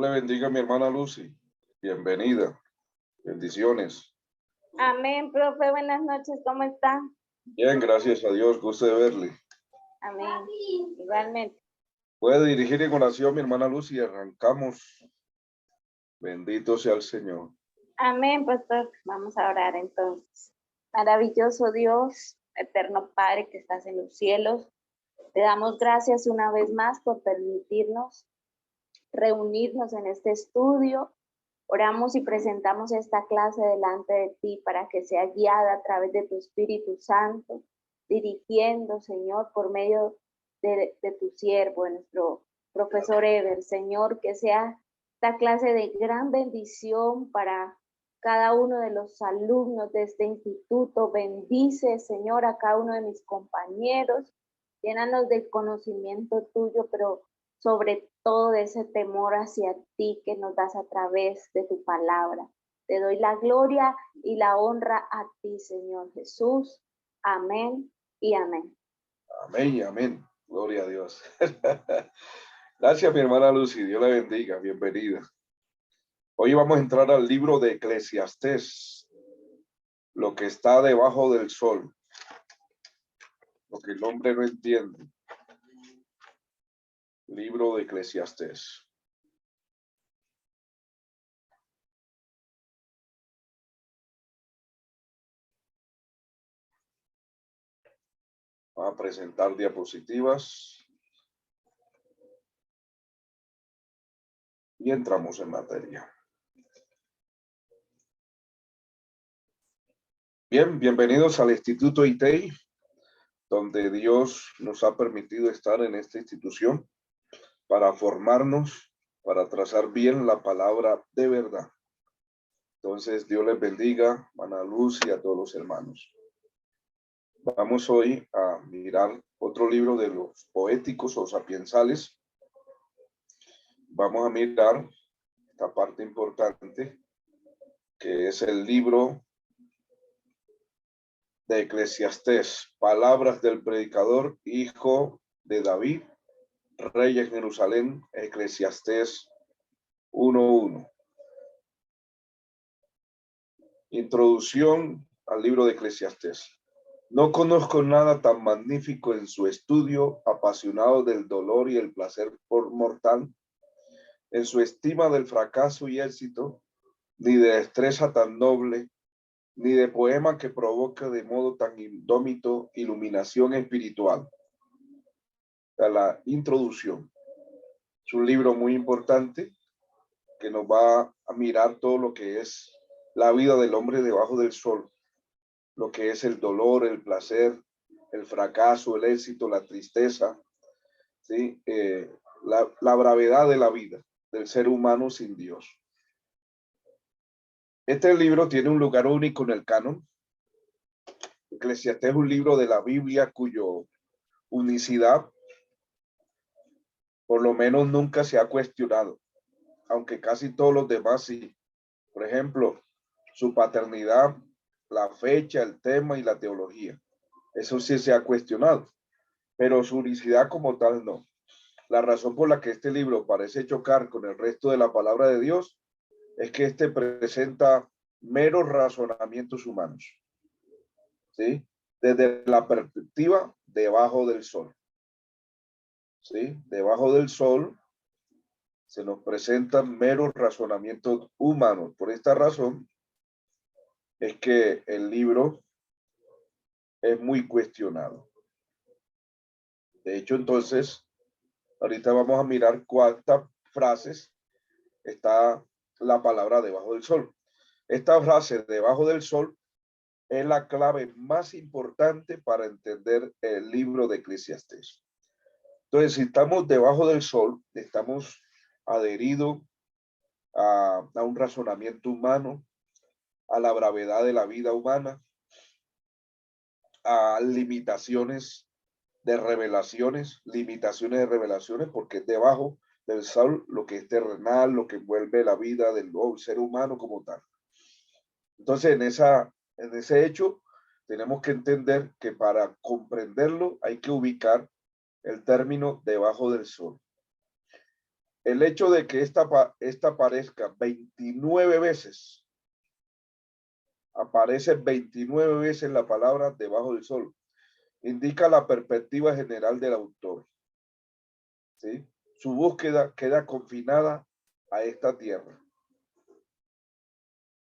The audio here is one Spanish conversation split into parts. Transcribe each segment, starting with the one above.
Dios le bendiga a mi hermana Lucy. Bienvenida. Bendiciones. Amén, profe. Buenas noches. ¿Cómo está? Bien, gracias a Dios. Gusto de verle. Amén. Igualmente. Puede dirigir en oración mi hermana Lucy y arrancamos. Bendito sea el Señor. Amén, pastor. Vamos a orar entonces. Maravilloso Dios, eterno Padre que estás en los cielos. Te damos gracias una vez más por permitirnos reunirnos en este estudio. Oramos y presentamos esta clase delante de ti para que sea guiada a través de tu Espíritu Santo, dirigiendo, Señor, por medio de tu siervo, de nuestro profesor Ever, Señor, que sea esta clase de gran bendición para cada uno de los alumnos de este instituto. Bendice, Señor, a cada uno de mis compañeros, llénanos del conocimiento tuyo, pero sobre todo de ese temor hacia ti que nos das a través de tu palabra. Te doy la gloria y la honra a ti, Señor Jesús. Amén y amén. Amén y amén. Gloria a Dios. Gracias, mi hermana Lucy. Dios la bendiga. Bienvenida. Hoy vamos a entrar al libro de Eclesiastés, lo que está debajo del sol, lo que el hombre no entiende. Libro de Eclesiastés. Vamos a presentar diapositivas y entramos en materia. Bien, bienvenidos al Instituto ITEI, donde Dios nos ha permitido estar en esta institución para formarnos, para trazar bien la palabra de verdad. Entonces, Dios les bendiga, hermana Luz, y a todos los hermanos. Vamos hoy a mirar otro libro de los poéticos o sapiensales. Vamos a mirar esta parte importante, que es el libro de Eclesiastés, palabras del predicador, hijo de David, rey en Jerusalén, Eclesiastés 1:1. Introducción al libro de Eclesiastés. No conozco nada tan magnífico en su estudio, apasionado del dolor y el placer por mortal, en su estima del fracaso y éxito, ni de destreza tan noble, ni de poema que provoca de modo tan indómito iluminación espiritual. La introducción. Es un libro muy importante que nos va a mirar todo lo que es la vida del hombre debajo del sol, lo que es el dolor, el placer, el fracaso, el éxito, la tristeza, ¿sí? La bravedad de la vida del ser humano sin Dios. Este libro tiene un lugar único en el canon. Eclesiastés es un libro de la Biblia cuyo unicidad por lo menos nunca se ha cuestionado, aunque casi todos los demás sí. Por ejemplo, su paternidad, la fecha, el tema y la teología. Eso sí se ha cuestionado, pero su unicidad como tal no. La razón por la que este libro parece chocar con el resto de la palabra de Dios es que este presenta meros razonamientos humanos, ¿sí? Desde la perspectiva debajo del sol, ¿sí? Debajo del sol se nos presentan meros razonamientos humanos. Por esta razón es que el libro es muy cuestionado. De hecho, entonces, ahorita vamos a mirar cuántas frases está la palabra debajo del sol. Esta frase debajo del sol es la clave más importante para entender el libro de Eclesiastés. Entonces, si estamos debajo del sol, estamos adheridos a un razonamiento humano, a la bravedad de la vida humana, a limitaciones de revelaciones, porque es debajo del sol lo que es terrenal, lo que envuelve la vida del ser humano como tal. Entonces, en ese hecho, tenemos que entender que para comprenderlo hay que ubicar el término debajo del sol. El hecho de que esta aparezca 29 veces, aparece 29 veces la palabra debajo del sol, indica la perspectiva general del autor, ¿sí? Su búsqueda queda confinada a esta tierra.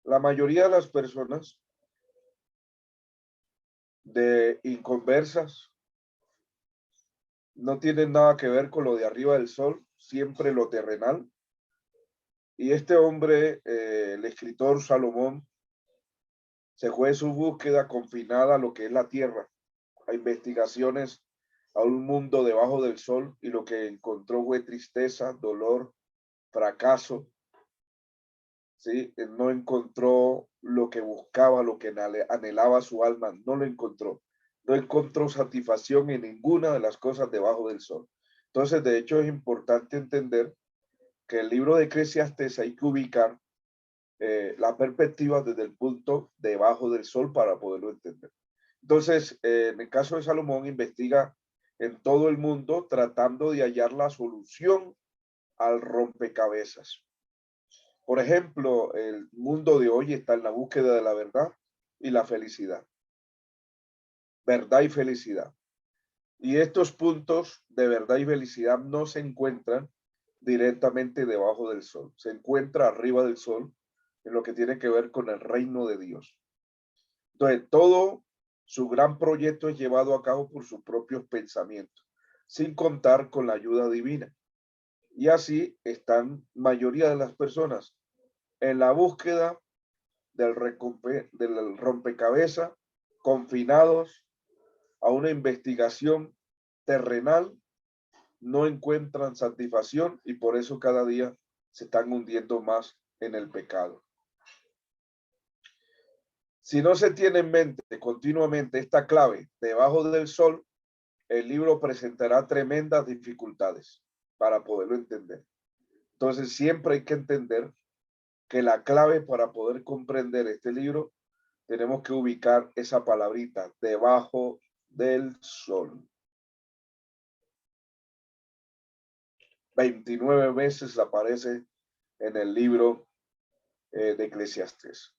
La mayoría de las personas de inconversas no tienen nada que ver con lo de arriba del sol, siempre lo terrenal. Y este hombre, el escritor Salomón, se fue en su búsqueda confinada a lo que es la tierra, a investigaciones, a un mundo debajo del sol, y lo que encontró fue tristeza, dolor, fracaso. ¿Sí? Él no encontró lo que buscaba, lo que anhelaba su alma, no lo encontró. No encontró satisfacción en ninguna de las cosas debajo del sol. Entonces, de hecho, es importante entender que el libro de Eclesiastés hay que ubicar la perspectiva desde el punto debajo del sol para poderlo entender. Entonces, en el caso de Salomón, investiga en todo el mundo tratando de hallar la solución al rompecabezas. Por ejemplo, el mundo de hoy está en la búsqueda de la verdad y la felicidad. Verdad y felicidad. Y estos puntos de verdad y felicidad no se encuentran directamente debajo del sol. Se encuentra arriba del sol en lo que tiene que ver con el reino de Dios. Entonces, todo su gran proyecto es llevado a cabo por sus propios pensamientos, sin contar con la ayuda divina. Y así están mayoría de las personas en la búsqueda del rompecabezas, confinados a una investigación terrenal, no encuentran satisfacción y por eso cada día se están hundiendo más en el pecado. Si no se tiene en mente continuamente esta clave debajo del sol, el libro presentará tremendas dificultades para poderlo entender. Entonces siempre hay que entender que la clave para poder comprender este libro, tenemos que ubicar esa palabrita debajo del sol. 29 veces aparece en el libro de Eclesiastés.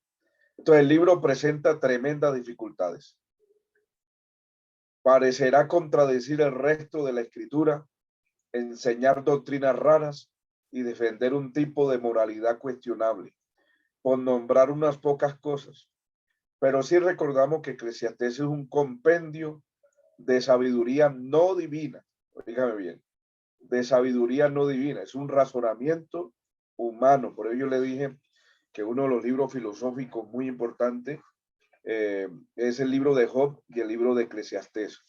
Entonces el libro presenta tremendas dificultades. Parecerá contradecir el resto de la escritura, enseñar doctrinas raras y defender un tipo de moralidad cuestionable, por nombrar unas pocas cosas. Pero sí recordamos que Eclesiastés es un compendio de sabiduría no divina. Dígame bien, de sabiduría no divina. Es un razonamiento humano. Por ello le dije que uno de los libros filosóficos muy importantes es el libro de Job y el libro de Eclesiastés.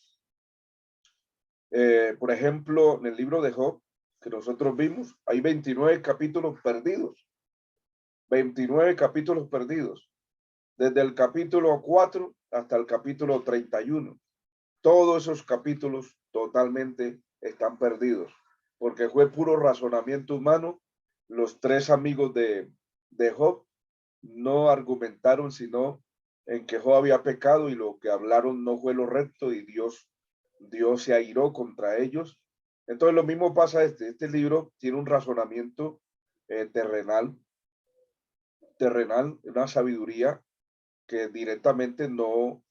Por ejemplo, en el libro de Job, que nosotros vimos, hay 29 capítulos perdidos. 29 capítulos perdidos. Desde el capítulo 4 hasta el capítulo 31. Todos esos capítulos totalmente están perdidos, porque fue puro razonamiento humano. Los tres amigos de Job no argumentaron sino en que Job había pecado y lo que hablaron no fue lo recto y Dios se airó contra ellos. Entonces lo mismo pasa este libro tiene un razonamiento terrenal, una sabiduría que directamente no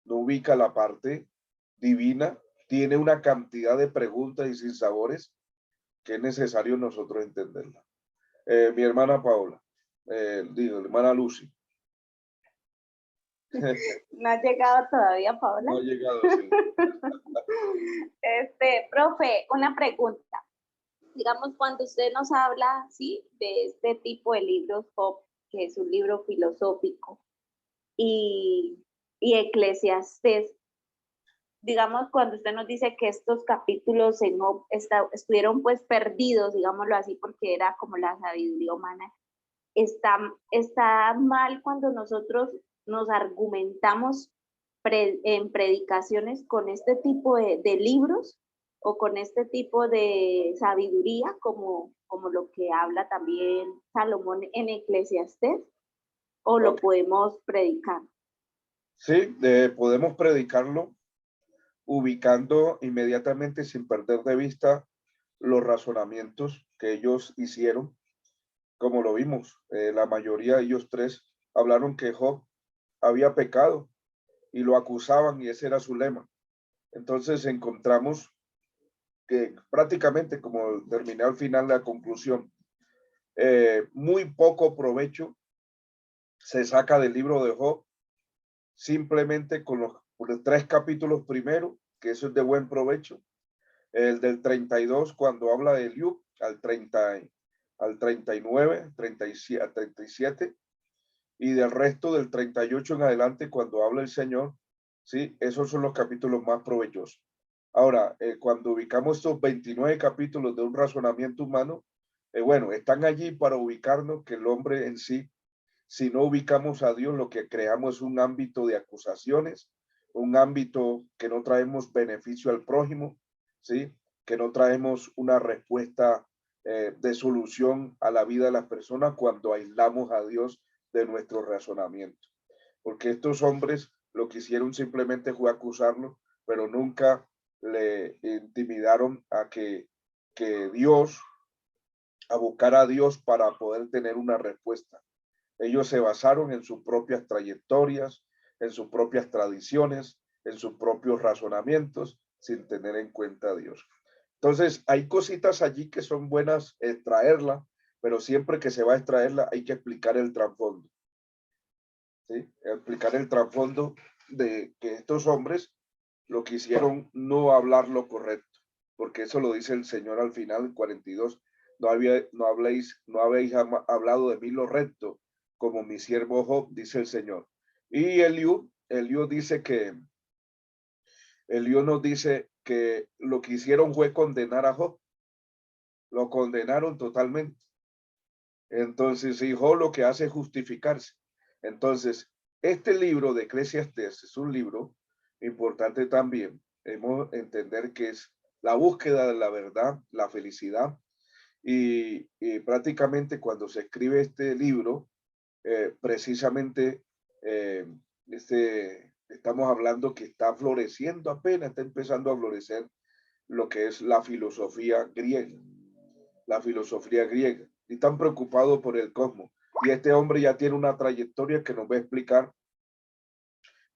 ubica la parte divina, tiene una cantidad de preguntas y sinsabores que es necesario nosotros entenderla. Mi hermana Paola, hermana Lucy. No ha llegado todavía, Paola. No ha llegado, sí. Profe, una pregunta. Digamos, cuando usted nos habla, ¿sí?, de este tipo de libros, Job, que es un libro filosófico, y Eclesiastés, digamos, cuando usted nos dice que estos capítulos en Job estuvieron pues perdidos, digámoslo así, porque era como la sabiduría humana, está mal cuando nosotros nos argumentamos en predicaciones con este tipo de libros o con este tipo de sabiduría, como lo que habla también Salomón en Eclesiastés, o lo podemos predicar. Sí, podemos predicarlo ubicando inmediatamente sin perder de vista los razonamientos que ellos hicieron, como lo vimos, la mayoría de ellos tres hablaron que Job había pecado y lo acusaban y ese era su lema. Entonces encontramos que prácticamente, como terminé al final la conclusión, muy poco provecho se saca del libro de Job, simplemente con los 3 capítulos primero, que eso es de buen provecho. El del 32, cuando habla de Eliú, al 30, al 39, 37, al 37, y del resto del 38 en adelante, cuando habla el Señor, ¿sí? Esos son los capítulos más provechosos. Ahora, cuando ubicamos estos 29 capítulos de un razonamiento humano, bueno, están allí para ubicarnos que el hombre en sí, si no ubicamos a Dios, lo que creamos es un ámbito de acusaciones, un ámbito que no traemos beneficio al prójimo, ¿sí? Que no traemos una respuesta de solución a la vida de las personas cuando aislamos a Dios de nuestro razonamiento. Porque estos hombres lo que hicieron simplemente fue acusarlo, pero nunca le intimidaron que Dios, a buscar a Dios para poder tener una respuesta. Ellos se basaron en sus propias trayectorias, en sus propias tradiciones, en sus propios razonamientos, sin tener en cuenta a Dios. Entonces, hay cositas allí que son buenas extraerla, pero siempre que se va a extraerla hay que explicar el trasfondo. ¿Sí? Explicar el trasfondo de que estos hombres lo que hicieron no hablar lo correcto, porque eso lo dice el Señor al final, 42. No habéis hablado de mí lo recto, como mi siervo Job, dice el Señor. Y Eliú nos dice que lo que hicieron fue condenar a Job. Lo condenaron totalmente. Entonces, y Job lo que hace es justificarse. Entonces, este libro de Eclesiastés es un libro importante también. Debemos entender que es la búsqueda de la verdad, la felicidad. Y prácticamente cuando se escribe este libro, precisamente estamos hablando que está floreciendo apenas, está empezando a florecer lo que es la filosofía griega. La filosofía griega. Y están preocupados por el cosmos. Y este hombre ya tiene una trayectoria que nos va a explicar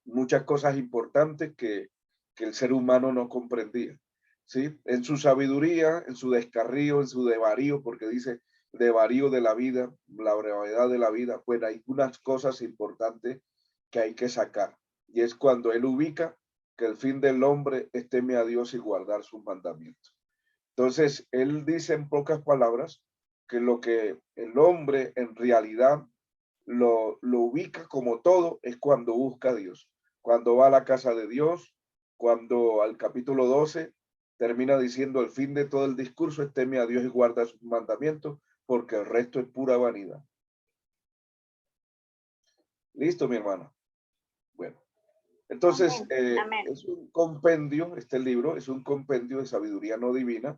muchas cosas importantes que el ser humano no comprendía. ¿Sí? En su sabiduría, en su descarrío, en su devarío, porque dice devarío de la vida, la brevedad de la vida, pues hay unas cosas importantes que hay que sacar. Y es cuando él ubica que el fin del hombre es temer a Dios y guardar sus mandamientos. Entonces, él dice en pocas palabras que lo que el hombre en realidad lo ubica como todo es cuando busca a Dios, cuando va a la casa de Dios, cuando al capítulo 12 termina diciendo el fin de todo el discurso es teme a Dios y guarda sus mandamientos, porque el resto es pura vanidad. Listo, mi hermana. Bueno, entonces Amén. Amén. es un compendio, este libro es un compendio de sabiduría no divina,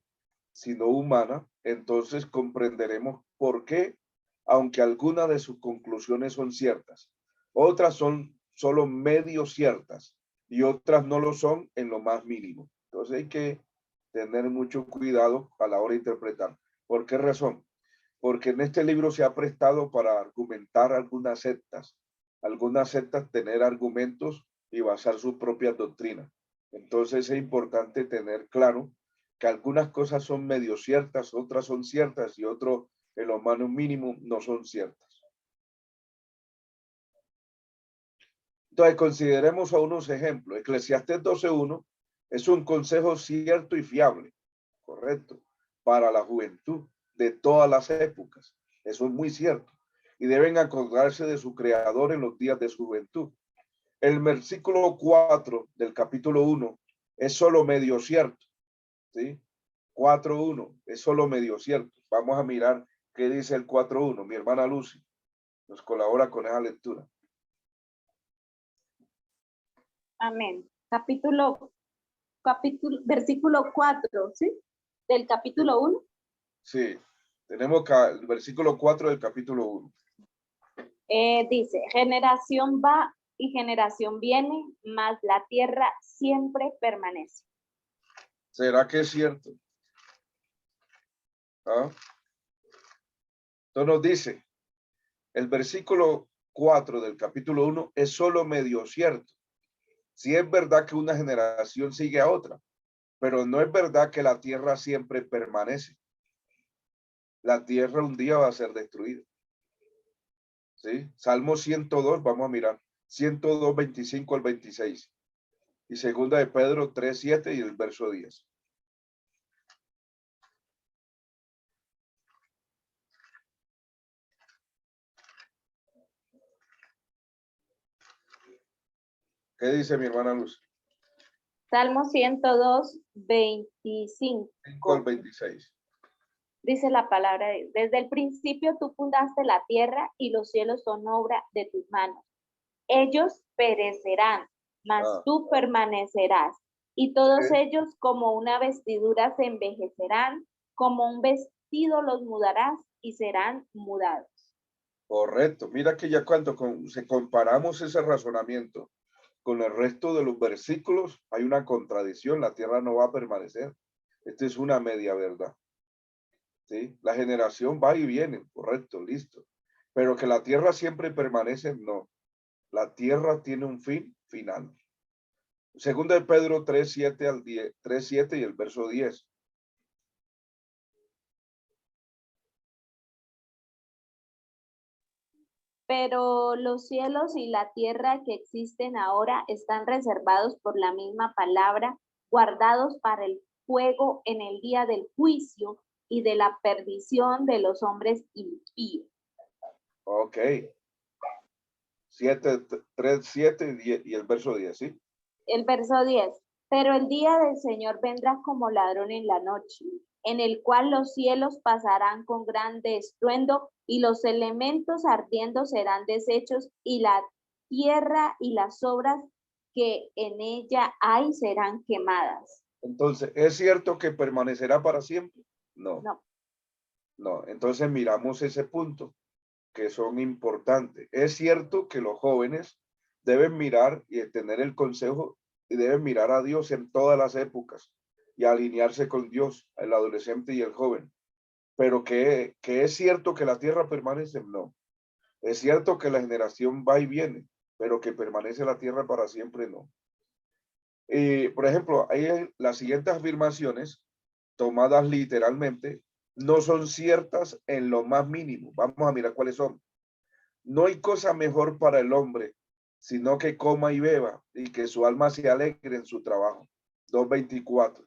sino humana. Entonces comprenderemos por qué, aunque algunas de sus conclusiones son ciertas, otras son solo medio ciertas y otras no lo son en lo más mínimo. Entonces hay que tener mucho cuidado a la hora de interpretar. ¿Por qué razón? Porque en este libro se ha prestado para argumentar algunas sectas tener argumentos y basar sus propias doctrinas. Entonces es importante tener claro que algunas cosas son medio ciertas, otras son ciertas y otros en lo más mínimo no son ciertas. Entonces consideremos a unos ejemplos. Eclesiastés 12:1 es un consejo cierto y fiable, correcto, para la juventud de todas las épocas. Eso es muy cierto. Y deben acordarse de su creador en los días de su juventud. El versículo 4 del capítulo 1 es solo medio cierto, ¿sí? 4:1 es solo medio cierto. Vamos a mirar qué dice el 4:1. Mi hermana Lucy nos colabora con esa lectura. Amén. Versículo 4, ¿sí? Del capítulo 1. Sí, tenemos el versículo 4 del capítulo 1. Dice, generación va y generación viene, mas la tierra siempre permanece. ¿Será que es cierto? ¿Ah? Entonces nos dice, el versículo 4 del capítulo 1 es solo medio cierto. Sí es verdad que una generación sigue a otra, pero no es verdad que la tierra siempre permanece. La tierra un día va a ser destruida. ¿Sí? Salmo 102, vamos a mirar, 102, 25 al 26. Y segunda de Pedro 3, 7 y el verso 10. ¿Qué dice mi hermana Luz? Salmo 102, 5 al 25. 26. Dice la palabra de Dios. Desde el principio tú fundaste la tierra y los cielos son obra de tus manos. Ellos perecerán, mas tú permanecerás. Y todos ellos como una vestidura se envejecerán, como un vestido los mudarás y serán mudados. Correcto. Mira que ya cuando se comparamos ese razonamiento con el resto de los versículos, hay una contradicción. La tierra no va a permanecer. Esta es una media verdad. ¿Sí? La generación va y viene, correcto, listo. Pero que la tierra siempre permanece, no. La tierra tiene un fin final. Segunda de Pedro 3, 7 al 10, 3, 7 y el verso 10. Pero los cielos y la tierra que existen ahora están reservados por la misma palabra, guardados para el fuego en el día del juicio y de la perdición de los hombres impíos. Ok. 7, 3, 7 y 10, y el verso 10, ¿sí? El verso 10. Pero el día del Señor vendrá como ladrón en la noche, en el cual los cielos pasarán con grande estruendo y los elementos ardiendo serán deshechos y la tierra y las obras que en ella hay serán quemadas. Entonces, ¿es cierto que permanecerá para siempre? No, No. no. Entonces miramos ese punto que son importantes. Es cierto que los jóvenes deben mirar y tener el consejo y deben mirar a Dios en todas las épocas y alinearse con Dios, el adolescente y el joven. Pero que es cierto que la tierra permanece, no. Es cierto que la generación va y viene, pero que permanece la tierra para siempre, no. Por ejemplo, hay las siguientes afirmaciones tomadas literalmente no son ciertas en lo más mínimo. Vamos a mirar cuáles son. No hay cosa mejor para el hombre, sino que coma y beba y que su alma se alegre en su trabajo. 2:24.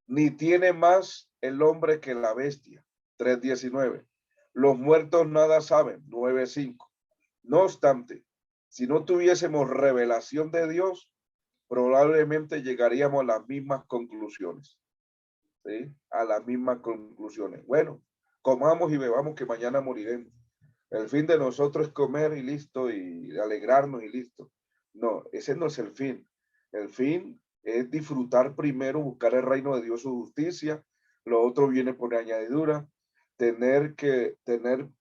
Ni tiene más el hombre que la bestia. 3:19. Los muertos nada saben. 9:5. No obstante, si no tuviésemos revelación de Dios, probablemente llegaríamos a las mismas conclusiones. ¿Sí? A las mismas conclusiones. Bueno, comamos y bebamos que mañana moriremos. El fin de nosotros es comer y listo, y alegrarnos y listo. No, ese no es el fin. El fin es disfrutar primero, buscar el reino de Dios, su justicia. Lo otro viene por añadidura. Tener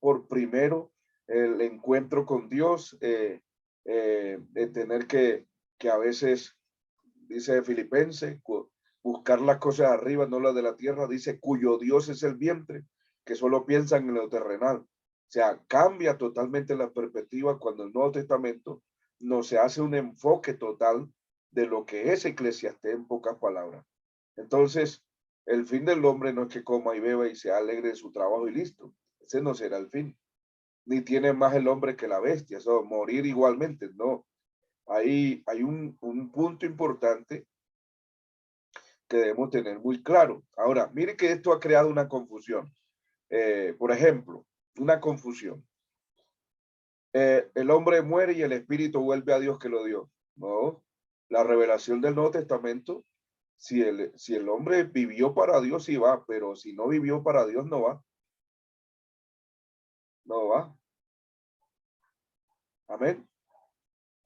por primero el encuentro con Dios, tener que a veces, dice Filipenses, buscar las cosas arriba, no las de la tierra, dice, cuyo Dios es el vientre, que solo piensan en lo terrenal. O sea, cambia totalmente la perspectiva cuando el Nuevo Testamento no se hace un enfoque total de lo que es Eclesiastés en pocas palabras. Entonces, el fin del hombre no es que coma y beba y se alegre de su trabajo y listo. Ese no será el fin. Ni tiene más el hombre que la bestia, eso, morir igualmente, no. Hay un punto importante que debemos tener muy claro. Ahora, mire que esto ha creado una confusión. Por ejemplo, una confusión. El hombre muere y el espíritu vuelve a Dios que lo dio. No, la revelación del Nuevo Testamento, si el hombre vivió para Dios, sí va, pero si no vivió para Dios, no va. No va. Amén.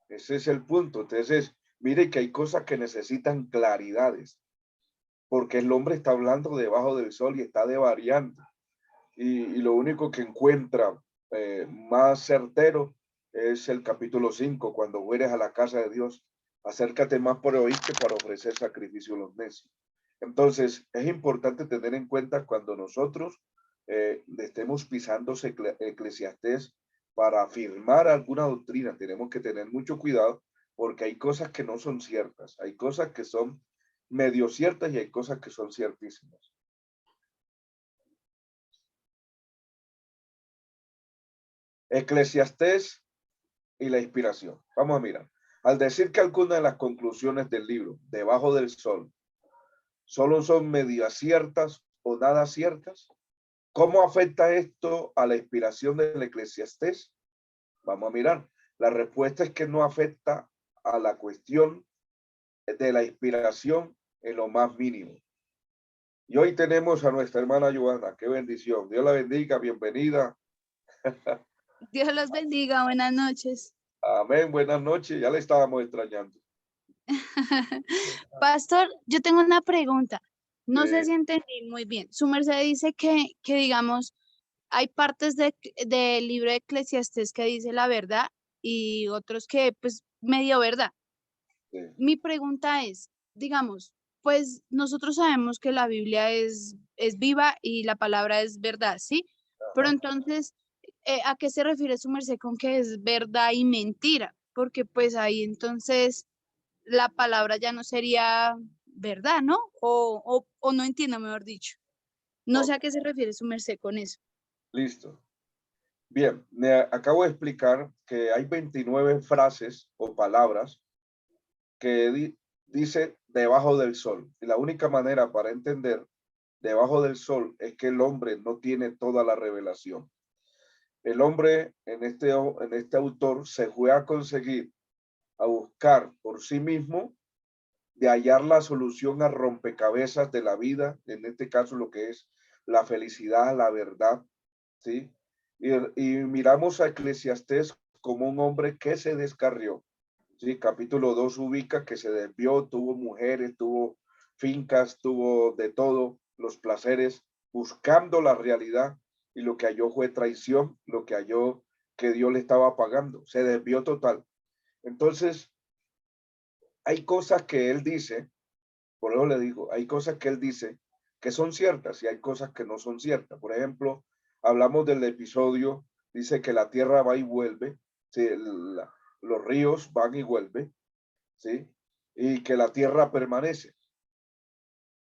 Ese es el punto. Entonces, mire que hay cosas que necesitan claridades, porque el hombre está hablando debajo del sol y está devariando. Y lo único que encuentra más certero es el capítulo 5, cuando fueres a la casa de Dios, acércate más por oír que para ofrecer sacrificio a los necios. Entonces, es importante tener en cuenta cuando nosotros estemos pisando Eclesiastés para afirmar alguna doctrina. Tenemos que tener mucho cuidado porque hay cosas que no son ciertas, hay cosas que son medio ciertas y hay cosas que son ciertísimas. Eclesiastés y la inspiración. Vamos a mirar. Al decir que algunas de las conclusiones del libro, Debajo del Sol, solo son medio ciertas o nada ciertas, ¿cómo afecta esto a la inspiración del Eclesiastés? Vamos a mirar. La respuesta es que no afecta a la cuestión de la inspiración en lo más mínimo. Y hoy tenemos a nuestra hermana Joana. Qué bendición. Dios la bendiga. Bienvenida. Dios los bendiga, buenas noches. Amén. Buenas noches. Ya le estábamos extrañando. Pastor, yo tengo una pregunta. No sé si entendí muy bien. Su merced dice que digamos, hay partes del libro de Eclesiastés que dice la verdad y otros que, pues, medio verdad. Sí. Mi pregunta es, digamos, pues nosotros sabemos que la Biblia es viva y la palabra es verdad, ¿sí? Pero entonces, ¿a qué se refiere su merced con que es verdad y mentira? Porque pues ahí entonces la palabra ya no sería verdad, ¿no? O no entiendo, mejor dicho. No sé a qué se refiere su merced con eso. Listo. Bien, me acabo de explicar que hay 29 frases o palabras que dice debajo del sol. Y la única manera para entender debajo del sol es que el hombre no tiene toda la revelación. El hombre en este autor se fue a conseguir, a buscar por sí mismo, de hallar la solución a rompecabezas de la vida, en este caso lo que es la felicidad, la verdad, ¿sí? Y miramos a Eclesiastés como un hombre que se descarrió, ¿sí? Capítulo 2 ubica que se desvió, tuvo mujeres, tuvo fincas, tuvo de todo, los placeres, buscando la realidad, y lo que halló fue traición, lo que halló que Dios le estaba pagando, se desvió total. Entonces, hay cosas que él dice, por eso le digo, hay cosas que él dice que son ciertas y hay cosas que no son ciertas. Por ejemplo, hablamos del episodio, dice que la tierra va y vuelve, ¿sí? Los ríos van y vuelven, ¿sí? Y que la tierra permanece.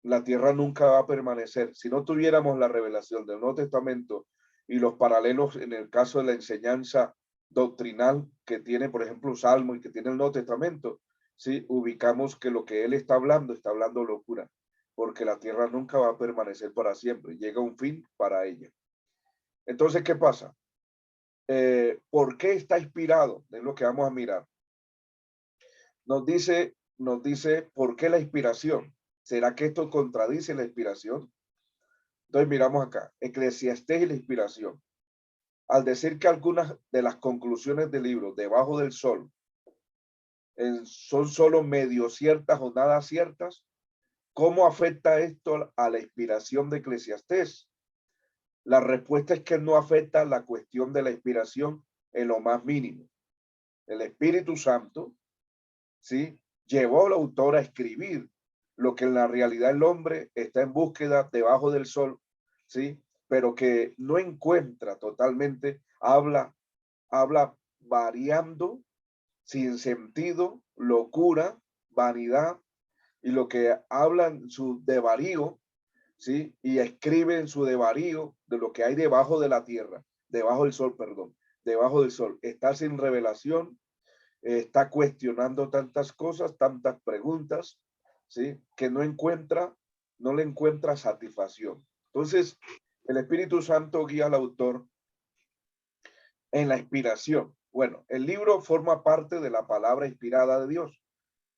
La tierra nunca va a permanecer. Si no tuviéramos la revelación del Nuevo Testamento y los paralelos en el caso de la enseñanza doctrinal que tiene, por ejemplo, Salmo y que tiene el Nuevo Testamento, ¿sí? Ubicamos que lo que él está hablando locura, porque la tierra nunca va a permanecer para siempre. Llega un fin para ella. Entonces, ¿qué pasa? ¿Por qué está inspirado? Es lo que vamos a mirar. Nos dice, ¿por qué la inspiración? ¿Será que esto contradice la inspiración? Entonces miramos acá, Eclesiastés y la inspiración. Al decir que algunas de las conclusiones del libro, Debajo del Sol, son solo medio ciertas o nada ciertas, ¿cómo afecta esto a la inspiración de Eclesiastés? La respuesta es que no afecta la cuestión de la inspiración en lo más mínimo. El Espíritu Santo, ¿sí?, llevó al autor a escribir lo que en la realidad el hombre está en búsqueda debajo del sol, ¿sí?, pero que no encuentra totalmente, habla variando, sin sentido, locura, vanidad, y lo que habla en su devarío, ¿sí?, y escribe en su devarío de lo que hay debajo de la tierra, debajo del sol, perdón, debajo del sol, está sin revelación, está cuestionando tantas cosas, tantas preguntas, ¿sí?, que no le encuentra satisfacción. Entonces, el Espíritu Santo guía al autor en la inspiración. Bueno, el libro forma parte de la palabra inspirada de Dios.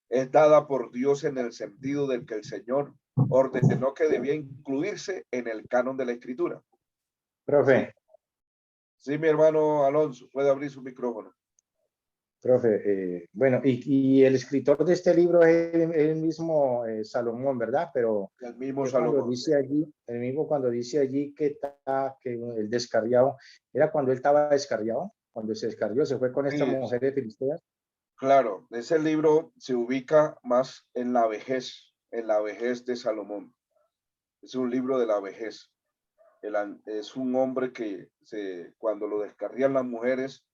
Es dada por Dios en el sentido del que el Señor ordenó que debía incluirse en el canon de la Escritura. Profe. Sí, mi hermano Alonso, puede abrir su micrófono. Profe, bueno, y el escritor de este libro es el mismo Salomón, ¿verdad? Pero el mismo cuando Salomón. dice allí, el mismo cuando dice allí que el descarriado, ¿era cuando él estaba descarriado? Cuando se descarrió, se fue con esta mujer de Filisteas. Claro, ese libro se ubica más en la vejez de Salomón. Es un libro de la vejez. Es un hombre que cuando lo descarrían las mujeres,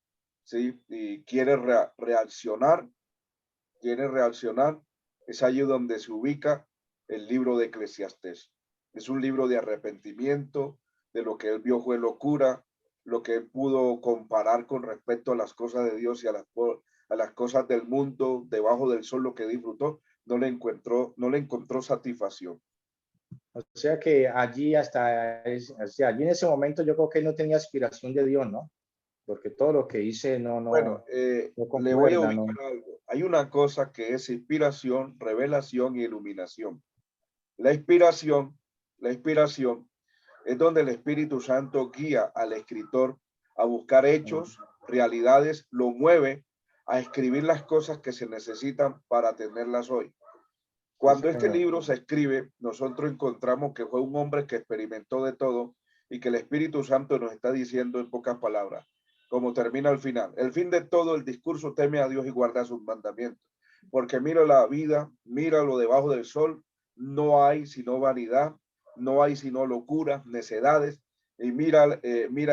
¿sí? Y reaccionar, es allí donde se ubica el libro de Eclesiastés. Es un libro de arrepentimiento, de lo que él vio fue locura, lo que él pudo comparar con respecto a las cosas de Dios y a las cosas del mundo, debajo del sol, lo que disfrutó, no le encontró satisfacción. O sea que allí o sea, allí en ese momento yo creo que él no tenía aspiración de Dios, ¿no? Porque todo lo que hice no Bueno, no le voy a concuerda, ¿no? ubicar algo. Hay una cosa que es inspiración, revelación y iluminación. La inspiración, la inspiración es donde el Espíritu Santo guía al escritor a buscar hechos, realidades, lo mueve a escribir las cosas que se necesitan para tenerlas hoy. Cuando este Señor. libro se escribe, nosotros encontramos que fue un hombre que experimentó de todo y que el Espíritu Santo nos está diciendo en pocas palabras, como termina al final. El fin de todo el discurso: teme a Dios y guarda sus mandamientos. Porque mira la vida, mira lo debajo del sol, no hay sino vanidad, no hay sino locura, necedades, y mira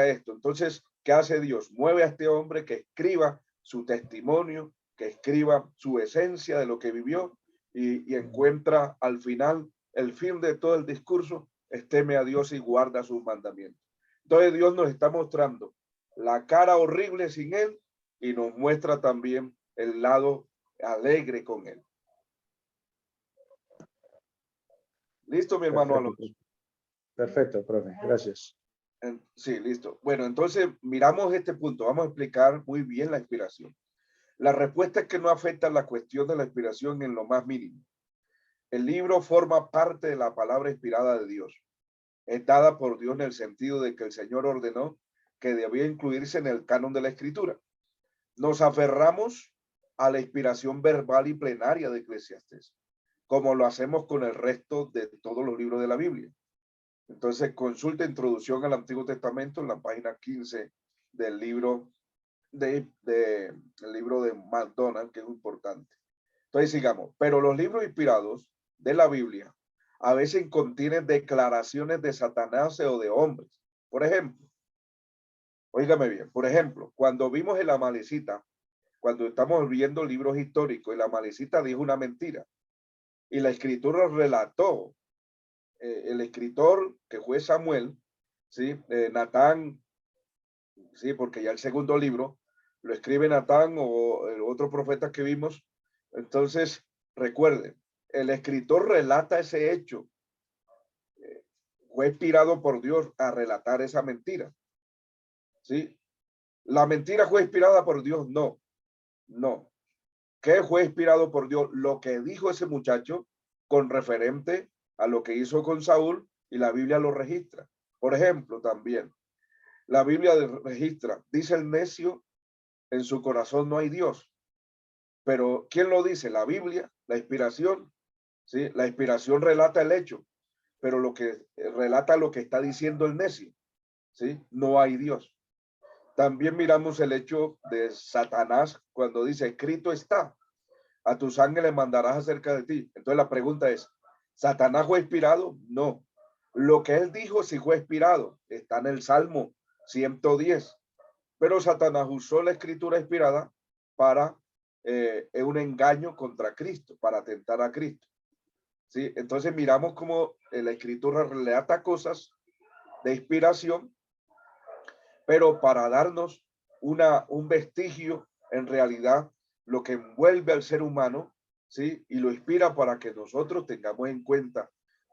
esto. Entonces, ¿qué hace Dios? Mueve a este hombre que escriba su testimonio, que escriba su esencia de lo que vivió, y encuentra al final el fin de todo el discurso: teme a Dios y guarda sus mandamientos. Entonces Dios nos está mostrando la cara horrible sin él y nos muestra también el lado alegre con él. ¿Listo, mi hermano Alonso? Perfecto, profe. Gracias. Sí, listo. Bueno, entonces miramos este punto. Vamos a explicar muy bien la inspiración. La respuesta es que no afecta la cuestión de la inspiración en lo más mínimo. El libro forma parte de la palabra inspirada de Dios. Es dada por Dios en el sentido de que el Señor ordenó que debía incluirse en el canon de la Escritura. Nos aferramos a la inspiración verbal y plenaria de Eclesiastés, como lo hacemos con el resto de todos los libros de la Biblia. Entonces, consulta Introducción al Antiguo Testamento en la página 15 del libro el libro de McDonald, que es importante. Entonces, sigamos. Pero los libros inspirados de la Biblia a veces contienen declaraciones de Satanás o de hombres. Por ejemplo, óigame bien, por ejemplo, cuando vimos el Amalecita, cuando estamos viendo libros históricos, el Amalecita dijo una mentira y la escritura relató, el escritor que fue Samuel, ¿sí? Natán, sí, porque ya el segundo libro lo escribe Natán o el otro profeta que vimos. Entonces, recuerden, el escritor relata ese hecho. Fue inspirado por Dios a relatar esa mentira. ¿Sí? ¿La mentira fue inspirada por Dios? No, no. ¿Qué fue inspirado por Dios? Lo que dijo ese muchacho con referente a lo que hizo con Saúl, y la Biblia lo registra. Por ejemplo, también, la Biblia registra, dice el necio, en su corazón no hay Dios. Pero ¿quién lo dice? La Biblia, la inspiración. ¿Sí? La inspiración relata el hecho, pero lo que relata lo que está diciendo el necio. ¿Sí? No hay Dios. También miramos el hecho de Satanás cuando dice: escrito está, a tus ángeles mandarás acerca de ti. Entonces la pregunta es: ¿Satanás fue inspirado? No. Lo que él dijo sí fue inspirado. Está en el Salmo 110. Pero Satanás usó la escritura inspirada para un engaño contra Cristo, para atentar a Cristo. ¿Sí? Entonces miramos cómo la escritura relata cosas de inspiración, pero para darnos un vestigio, en realidad, lo que envuelve al ser humano, ¿sí? Y lo inspira para que nosotros tengamos en cuenta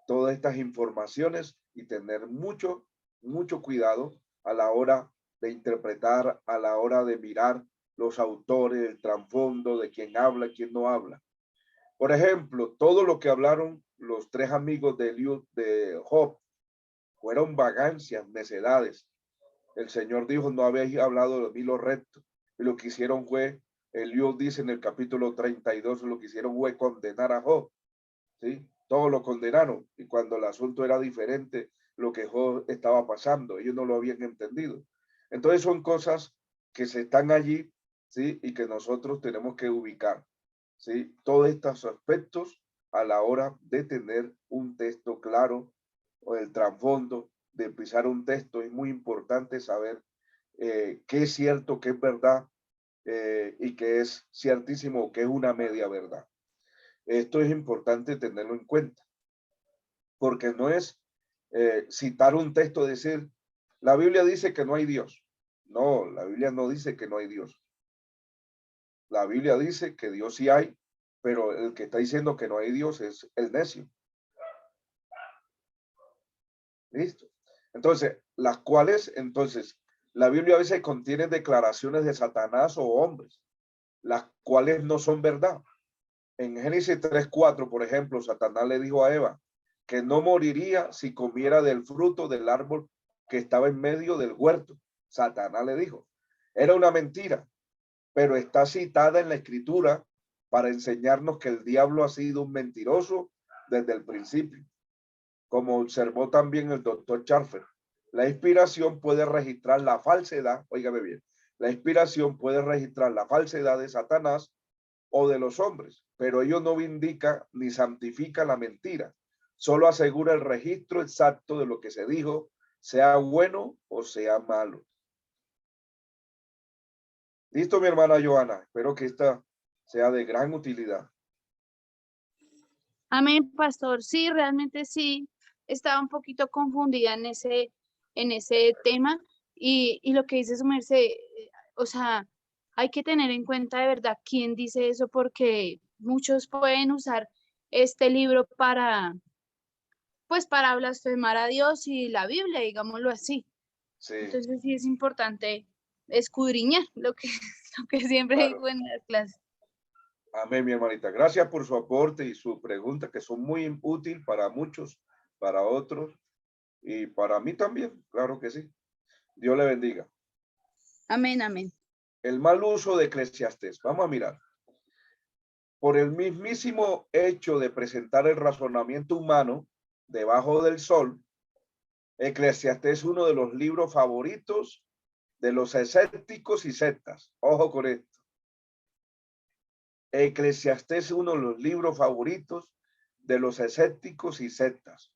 todas estas informaciones y tener mucho cuidado a la hora de interpretar, a la hora de mirar los autores, el trasfondo de quién habla, quién no habla. Por ejemplo, todo lo que hablaron los tres amigos de Job fueron vagancias, necedades. El Señor dijo: no habéis hablado de mí lo recto. Y lo que hicieron fue, Eliú dice en el capítulo 32, lo que hicieron fue condenar a Job. ¿Sí? Todos lo condenaron. Y cuando el asunto era diferente, lo que Job estaba pasando, ellos no lo habían entendido. Entonces son cosas que se están allí, ¿sí? Y que nosotros tenemos que ubicar, ¿sí? Todos estos aspectos a la hora de tener un texto claro o el trasfondo de pisar un texto, es muy importante saber qué es cierto, qué es verdad y qué es ciertísimo, qué es una media verdad. Esto es importante tenerlo en cuenta, porque no es citar un texto, decir, la Biblia dice que no hay Dios. No, la Biblia no dice que no hay Dios. La Biblia dice que Dios sí hay, pero el que está diciendo que no hay Dios es el necio. ¿Listo? Entonces, la Biblia a veces contiene declaraciones de Satanás o hombres, las cuales no son verdad. En Génesis 3:4, por ejemplo, Satanás le dijo a Eva que no moriría si comiera del fruto del árbol que estaba en medio del huerto. Satanás le dijo. Era una mentira, pero está citada en la Escritura para enseñarnos que el diablo ha sido un mentiroso desde el principio. Como observó también el doctor Schaffer, la inspiración puede registrar la falsedad, óigame bien, la inspiración puede registrar la falsedad de Satanás o de los hombres, pero ello no vindica ni santifica la mentira, solo asegura el registro exacto de lo que se dijo, sea bueno o sea malo. Listo, mi hermana Joana, espero que esta sea de gran utilidad. Amén, pastor. Sí, realmente sí. Estaba un poquito confundida en ese tema y lo que dice su merced, o sea, hay que tener en cuenta de verdad quién dice eso porque muchos pueden usar este libro pues para blasfemar a Dios y la Biblia, digámoslo así. Sí, Entonces sí es importante escudriñar lo que siempre claro. digo en las clases. Amén, mi hermanita. Gracias por su aporte y su pregunta, que son muy útiles para muchos, para otros y para mí también. Claro que sí. Dios le bendiga. Amén, amén. El mal uso de Eclesiastés. Vamos a mirar. Por el mismísimo hecho de presentar el razonamiento humano debajo del sol, Eclesiastés es uno de los libros favoritos de los escépticos y sectas. Ojo con esto. Eclesiastés es uno de los libros favoritos de los escépticos y sectas.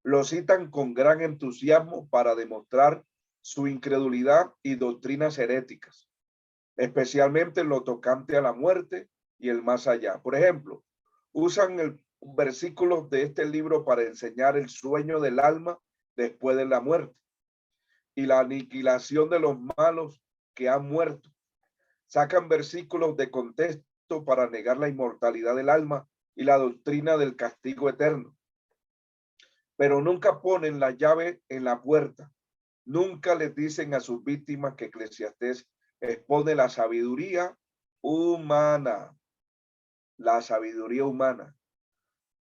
Lo citan con gran entusiasmo para demostrar su incredulidad y doctrinas heréticas, especialmente en lo tocante a la muerte y el más allá. Por ejemplo, usan el versículos de este libro para enseñar el sueño del alma después de la muerte y la aniquilación de los malos que han muerto. Sacan versículos de contexto para negar la inmortalidad del alma y la doctrina del castigo eterno. Pero nunca ponen la llave en la puerta. Nunca les dicen a sus víctimas que Eclesiastés expone la sabiduría humana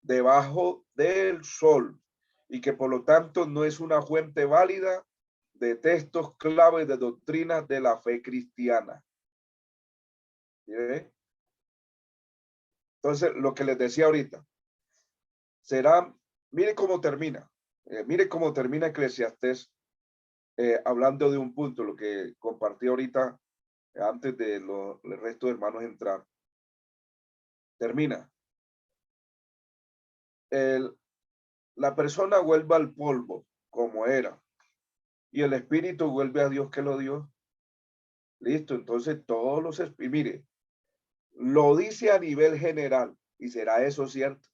debajo del sol y que por lo tanto no es una fuente válida de textos clave de doctrinas de la fe cristiana. ¿Sí? Entonces, lo que les decía ahorita, será, mire cómo termina Eclesiastés, hablando de un punto, lo que compartí ahorita, antes de el resto de hermanos entrar. Termina. La persona vuelve al polvo como era y el espíritu vuelve a Dios que lo dio. Listo, entonces todos los espíritus, mire, lo dice a nivel general y será eso cierto.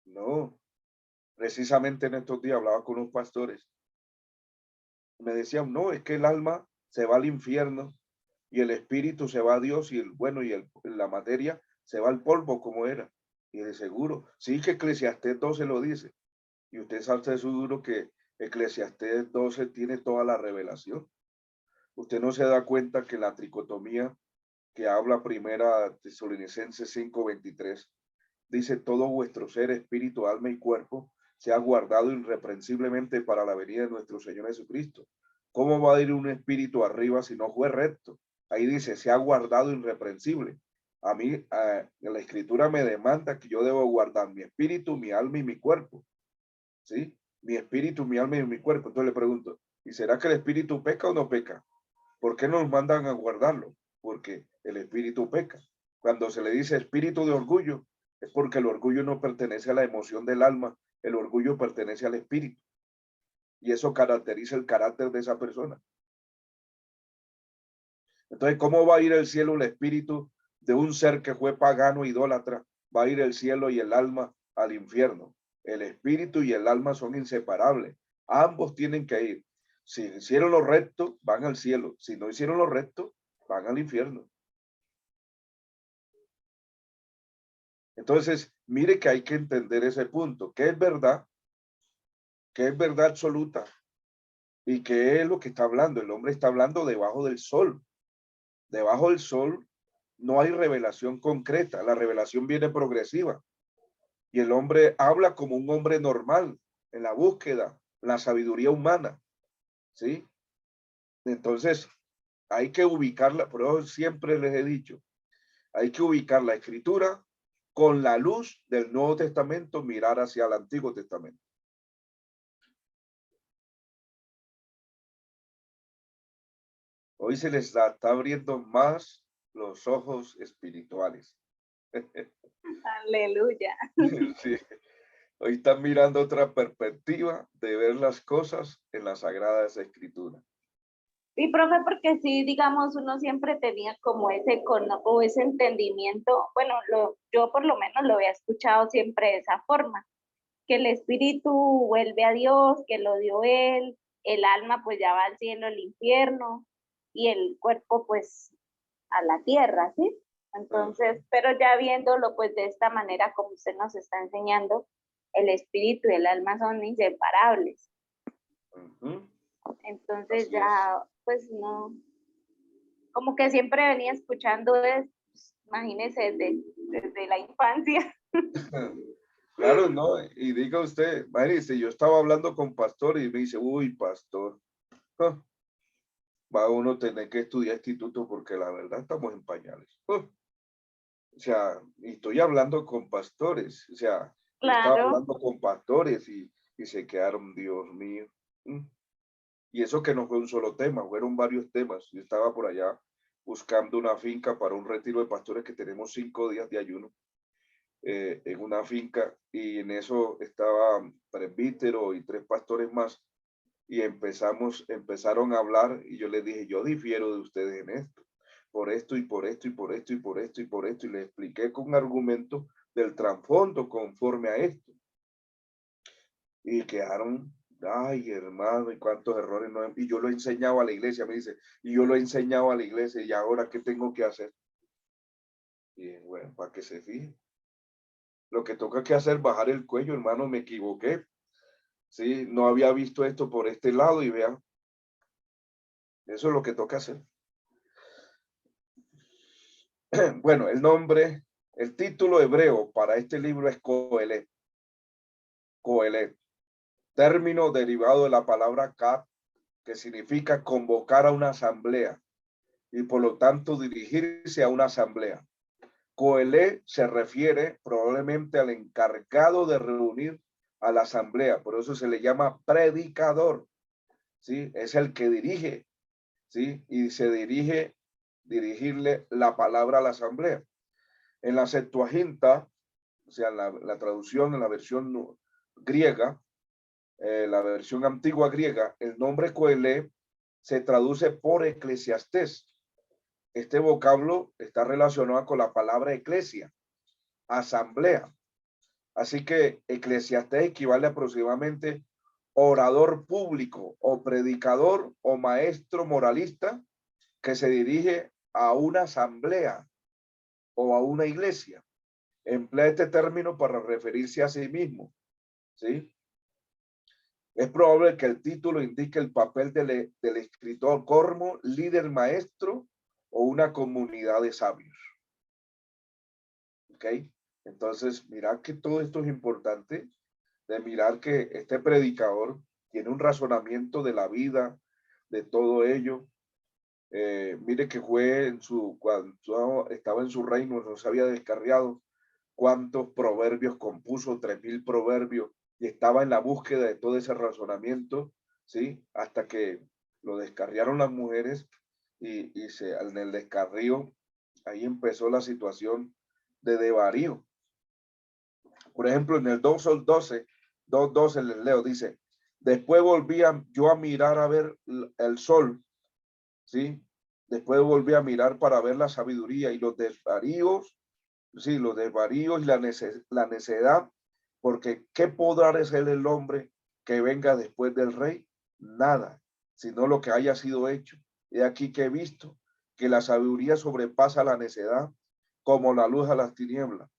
No, precisamente en estos días hablaba con unos pastores. Me decían, no, es que el alma se va al infierno y el espíritu se va a Dios y la materia se va al polvo como era. Y de seguro, sí que Eclesiastés 12 lo dice. Y usted sabe seguro que Eclesiastés 12 tiene toda la revelación. Usted no se da cuenta que la tricotomía que habla primera Tesalonicenses 5:23 dice todo vuestro ser, espíritu, alma y cuerpo sea guardado irreprensiblemente para la venida de nuestro Señor Jesucristo. ¿Cómo va a ir un espíritu arriba si no fue recto? Ahí dice, se ha guardado irreprensible. A mí, la escritura me demanda que yo debo guardar mi espíritu, mi alma y mi cuerpo. ¿Sí? Mi espíritu, mi alma y mi cuerpo. Entonces le pregunto, ¿y será que el espíritu peca o no peca? ¿Por qué nos mandan a guardarlo? Porque el espíritu peca. Cuando se le dice espíritu de orgullo, es porque el orgullo no pertenece a la emoción del alma, el orgullo pertenece al espíritu. Y eso caracteriza el carácter de esa persona. Entonces, ¿cómo va a ir el cielo el espíritu de un ser que fue pagano, idólatra? Va a ir el cielo y el alma al infierno. El espíritu y el alma son inseparables. Ambos tienen que ir. Si hicieron lo recto, van al cielo. Si no hicieron lo recto, van al infierno. Entonces, mire que hay que entender ese punto. ¿Qué es verdad? ¿Qué es verdad absoluta? ¿Y qué es lo que está hablando? El hombre está hablando debajo del sol. Debajo del sol no hay revelación concreta. La revelación viene progresiva. Y el hombre habla como un hombre normal en la búsqueda, la sabiduría humana. ¿Sí? Entonces, hay que ubicarla, por eso siempre les he dicho, hay que ubicar la escritura con la luz del Nuevo Testamento, mirar hacia el Antiguo Testamento. Hoy se les está abriendo más los ojos espirituales. Aleluya. Sí. Hoy están mirando otra perspectiva de ver las cosas en las Sagradas Escrituras. Sí, profe, porque sí, digamos, uno siempre tenía como ese o ese entendimiento, bueno, yo por lo menos lo había escuchado siempre de esa forma, que el espíritu vuelve a Dios, que lo dio él, el alma pues ya va al cielo, al infierno, y el cuerpo pues a la tierra, ¿sí? Entonces, pero ya viéndolo pues de esta manera como usted nos está enseñando, el espíritu y el alma son inseparables. Entonces Así ya, pues no, como que siempre venía escuchando esto, pues, imagínese desde la infancia. Claro, no, y diga usted, imagínese, yo estaba hablando con pastor y me dice, uy, pastor, va uno a tener que estudiar instituto porque la verdad estamos en pañales. O sea, y estoy hablando con pastores, o sea, yo estaba Claro, hablando con pastores y se quedaron, Dios mío. Y eso que no fue un solo tema, fueron varios temas. Yo estaba por allá buscando una finca para un retiro de pastores que tenemos 5 días de ayuno en una finca y en eso estaba presbítero y 3 pastores más y empezaron a hablar y yo les dije, yo difiero de ustedes en esto, por esto y por esto y por esto y por esto y por esto y les expliqué con argumentos del trasfondo conforme a esto y quedaron, ay hermano, y cuántos errores no, y yo lo he enseñado a la iglesia, me dice, y yo lo he enseñado a la iglesia y ahora ¿qué tengo que hacer? Y bueno, para que se fijen. Lo que toca que hacer, bajar el cuello, hermano, me equivoqué. Sí, no había visto esto por este lado y vean, eso es lo que toca hacer. Bueno, el título hebreo para este libro es Coelet. Coelet, término derivado de la palabra kat, que significa convocar a una asamblea y por lo tanto dirigirse a una asamblea. Coelet se refiere probablemente al encargado de reunir a la asamblea, por eso se le llama predicador, ¿sí? Es el que dirige, ¿sí? Y se dirigirle la palabra a la asamblea. En la Septuaginta, o sea, la traducción en la versión griega, la versión antigua griega, el nombre Coelé se traduce por eclesiastés. Este vocablo está relacionado con la palabra eclesia, asamblea. Así que eclesiastés equivale aproximadamente orador público o predicador o maestro moralista que se dirige a una asamblea o a una iglesia. Emplea este término para referirse a sí mismo, ¿sí? Es probable que el título indique el papel del escritor como líder maestro o una comunidad de sabios. ¿Ok? Entonces, mirad que todo esto es importante, de mirar que este predicador tiene un razonamiento de la vida, de todo ello. Mire que fue cuando estaba en su reino, no se había descarriado cuántos proverbios compuso, 3000 proverbios, y estaba en la búsqueda de todo ese razonamiento, ¿sí? Hasta que lo descarriaron las mujeres y en el descarrío, ahí empezó la situación de desvarío. Por ejemplo, en el 2 al 12 2:12 les leo, dice, después volvía yo a mirar a ver el sol, ¿sí? Después volví a mirar para ver la sabiduría y los desvaríos, sí, los desvaríos y la necedad, porque ¿qué podrá hacer el hombre que venga después del rey? Nada, sino lo que haya sido hecho. He aquí que he visto que la sabiduría sobrepasa la necedad, como la luz a las tinieblas.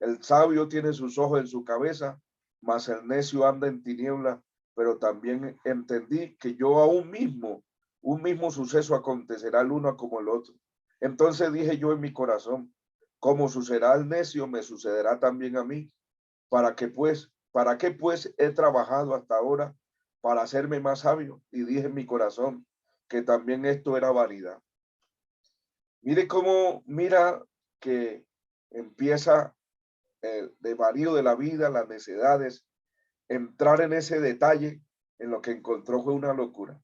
El sabio tiene sus ojos en su cabeza, mas el necio anda en tinieblas. Pero también entendí que yo aún mismo, un mismo suceso acontecerá el uno como el otro. Entonces dije yo en mi corazón, como sucederá al necio, me sucederá también a mí. ¿Para qué pues he trabajado hasta ahora para hacerme más sabio? Y dije en mi corazón que también esto era vanidad. Mire cómo, mira que empieza el desvarío de la vida, las necesidades, entrar en ese detalle, en lo que encontró fue una locura.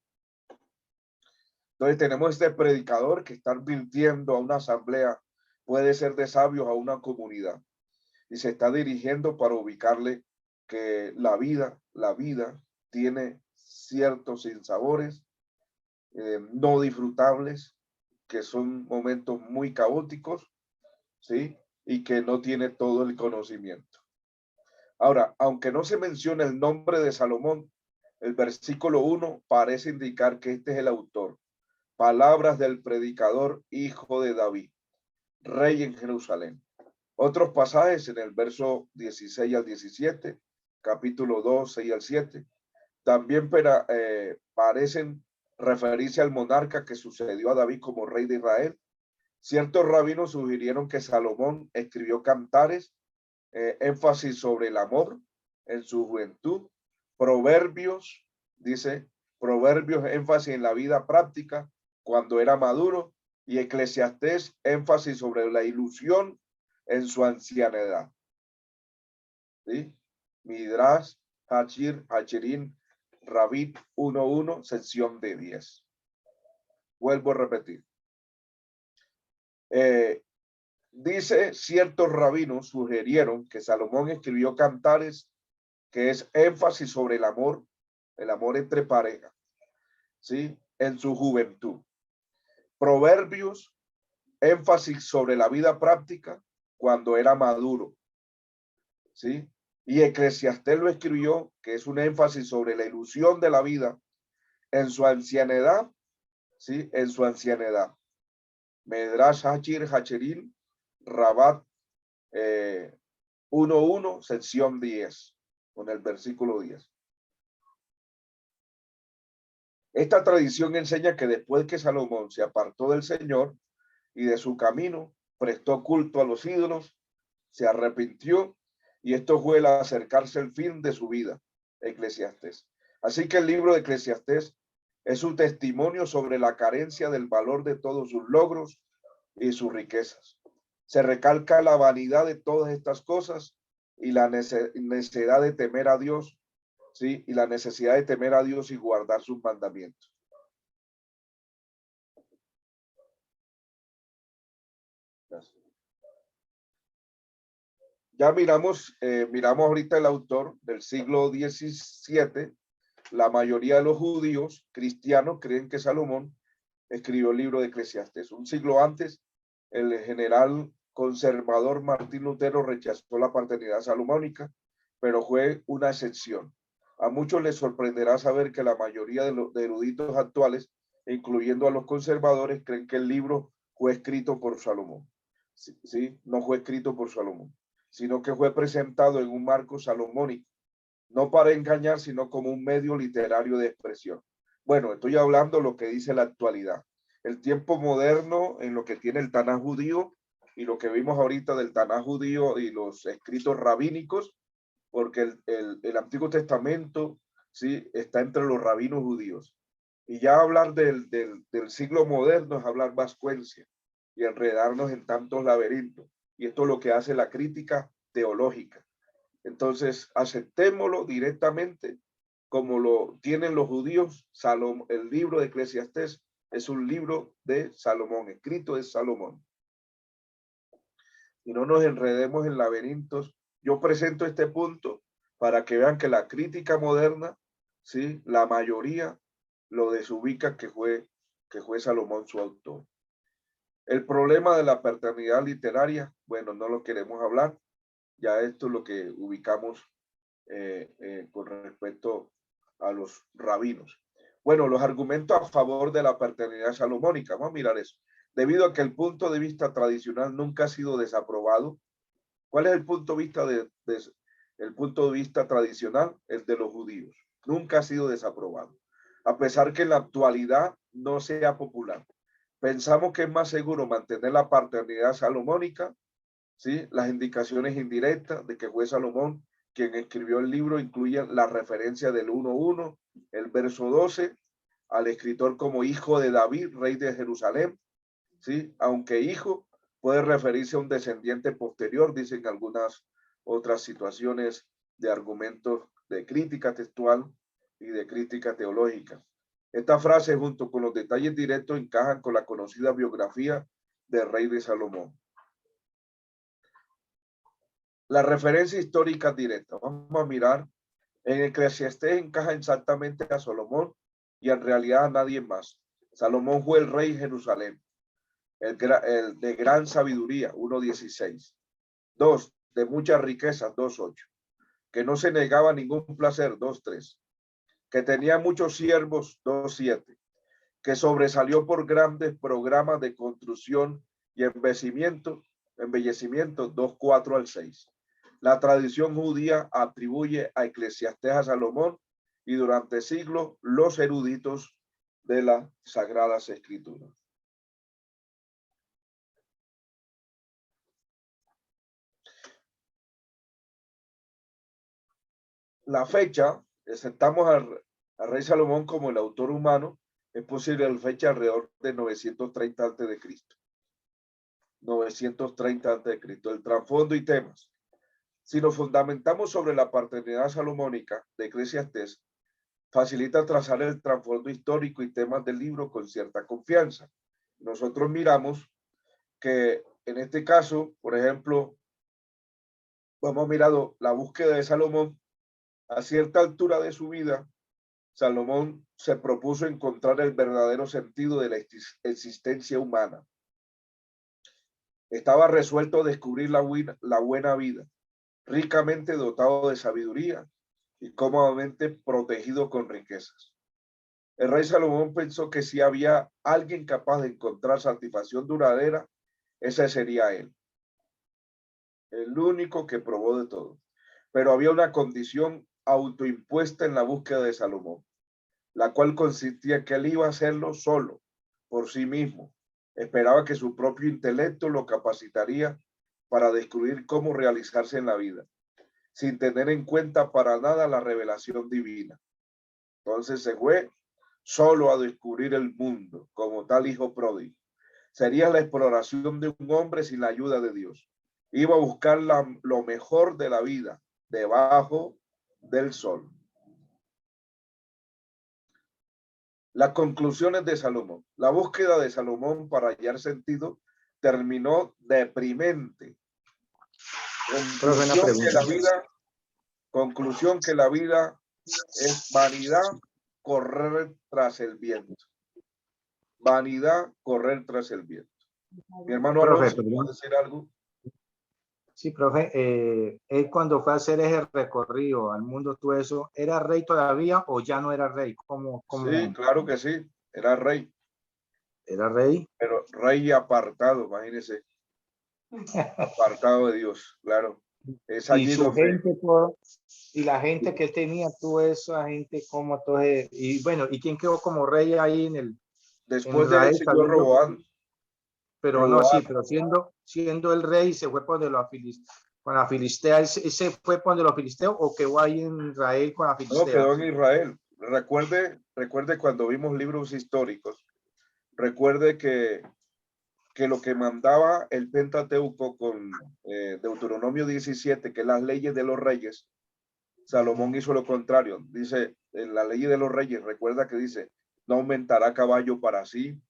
Entonces tenemos este predicador que está advirtiendo a una asamblea, puede ser de sabios a una comunidad, y se está dirigiendo para ubicarle que la vida tiene ciertos sinsabores no disfrutables, que son momentos muy caóticos, ¿sí? Y que no tiene todo el conocimiento. Ahora, aunque no se menciona el nombre de Salomón, el versículo 1 parece indicar que este es el autor. Palabras del predicador, hijo de David, rey en Jerusalén. Otros pasajes en el verso 16 al 17, capítulo 2, 6 al 7, también parecen referirse al monarca que sucedió a David como rey de Israel. Ciertos rabinos sugirieron que Salomón escribió cantares, énfasis sobre el amor en su juventud, proverbios, dice, proverbios, énfasis en la vida práctica cuando era maduro, y Eclesiastés, énfasis sobre la ilusión en su ancianidad. ¿Sí? Midrash, Hachirín, Rabit 1:1, sección de 10. Vuelvo a repetir. Dice, ciertos rabinos sugirieron que Salomón escribió cantares, que es énfasis sobre el amor entre parejas, ¿sí? En su juventud. Proverbios, énfasis sobre la vida práctica cuando era maduro, ¿sí? Y Eclesiastés lo escribió, que es un énfasis sobre la ilusión de la vida en su ancianidad, ¿sí? En su ancianidad. Medrash Hachirín, Rabat 1:1, sección 10, con el versículo 10. Esta tradición enseña que después que Salomón se apartó del Señor y de su camino, prestó culto a los ídolos, se arrepintió, y esto fue el acercarse al fin de su vida, Eclesiastés. Así que el libro de Eclesiastés es un testimonio sobre la carencia del valor de todos sus logros y sus riquezas. Se recalca la vanidad de todas estas cosas y la necesidad de temer a Dios, ¿sí? Y la necesidad de temer a Dios y guardar sus mandamientos. Gracias. Ya miramos ahorita el autor del siglo XVII. La mayoría de los judíos cristianos creen que Salomón escribió el libro de Eclesiastés. Un siglo antes, el general conservador Martín Lutero rechazó la paternidad salomónica, pero fue una excepción. A muchos les sorprenderá saber que la mayoría de eruditos actuales, incluyendo a los conservadores, creen que el libro fue escrito por Salomón. Sí, no fue escrito por Salomón, sino que fue presentado en un marco salomónico, no para engañar, sino como un medio literario de expresión. Bueno, estoy hablando lo que dice la actualidad. El tiempo moderno en lo que tiene el Tanaj judío y lo que vimos ahorita del Tanaj judío y los escritos rabínicos, porque el Antiguo Testamento, sí, está entre los rabinos judíos. Y ya hablar del siglo moderno es hablar vascuencia y enredarnos en tantos laberintos. Y esto es lo que hace la crítica teológica. Entonces, aceptémoslo directamente como lo tienen los judíos. El libro de Eclesiastés es un libro de Salomón, escrito de Salomón. Y no nos enredemos en laberintos. Yo presento este punto para que vean que la crítica moderna, ¿sí? La mayoría lo desubica que fue Salomón su autor. El problema de la paternidad literaria, bueno, no lo queremos hablar, ya esto es lo que ubicamos con respecto a los rabinos. Bueno, los argumentos a favor de la paternidad salomónica, vamos a mirar eso. Debido a que el punto de vista tradicional nunca ha sido desaprobado, ¿cuál es el punto de vista el punto de vista tradicional? El de los judíos. Nunca ha sido desaprobado. A pesar que en la actualidad no sea popular. Pensamos que es más seguro mantener la paternidad salomónica, ¿sí? Las indicaciones indirectas de que fue Salomón quien escribió el libro incluyen la referencia del 1:1, el verso 12, al escritor como hijo de David, rey de Jerusalén, ¿sí? Aunque hijo puede referirse a un descendiente posterior, dicen algunas otras situaciones de argumentos de crítica textual y de crítica teológica. Esta frase, junto con los detalles directos, encajan con la conocida biografía del rey de Salomón. La referencia histórica directa. Vamos a mirar. En Eclesiastés encaja exactamente a Salomón y en realidad a nadie más. Salomón fue el rey de Jerusalén, el de gran sabiduría, 1:16. 2, de muchas riquezas, 2:8. Que no se negaba ningún placer, 2:3. Que tenía muchos siervos, 2:7. Que sobresalió por grandes programas de construcción y embellecimiento, 2:4-6. La tradición judía atribuye a Eclesiastés a Salomón y durante siglos los eruditos de las Sagradas Escrituras. La fecha, aceptamos al rey Salomón como el autor humano, es posible la fecha alrededor de 930 a.C. 930 a.C. El trasfondo y temas. Si nos fundamentamos sobre la paternidad salomónica de Eclesiastés, facilita trazar el trasfondo histórico y temas del libro con cierta confianza. Nosotros miramos que en este caso, por ejemplo, hemos mirado la búsqueda de Salomón. A cierta altura de su vida, Salomón se propuso encontrar el verdadero sentido de la existencia humana. Estaba resuelto a descubrir la buena vida, ricamente dotado de sabiduría y cómodamente protegido con riquezas. El rey Salomón pensó que si había alguien capaz de encontrar satisfacción duradera, ese sería él, el único que probó de todo. Pero había una condición autoimpuesta en la búsqueda de Salomón, la cual consistía en que él iba a hacerlo solo, por sí mismo. Esperaba que su propio intelecto lo capacitaría para descubrir cómo realizarse en la vida, sin tener en cuenta para nada la revelación divina. Entonces se fue solo a descubrir el mundo, como tal hijo pródigo. Sería la exploración de un hombre sin la ayuda de Dios. Iba a buscar lo mejor de la vida debajo del sol. Las conclusiones de Salomón. La búsqueda de Salomón para hallar sentido terminó deprimente. Conclusión que la vida es vanidad, correr tras el viento. Vanidad, correr tras el viento. Mi hermano Alonso, ¿puede decir algo? Sí, profe, él cuando fue a hacer ese recorrido al mundo, todo eso, ¿era rey todavía o ya no era rey? Sí, claro que sí, era rey. ¿Era rey? Pero rey apartado, imagínese. Apartado de Dios, claro. Es allí y su donde... gente, y la gente que él tenía, toda esa gente, como todo, y bueno, ¿y quién quedó como rey ahí en el Después en del Israel, señor Roboam. pero no, sí, pero siendo el rey, se fue por donde con la Filistea, ¿ese fue por donde los filisteos o quedó ahí en Israel con la Filistea? No, quedó en Israel. Recuerde cuando vimos libros históricos, recuerde que lo que mandaba el Pentateuco con Deuteronomio 17, que es las leyes de los reyes, Salomón hizo lo contrario. Dice, en la ley de los reyes, recuerda que dice, no aumentará caballo para sí,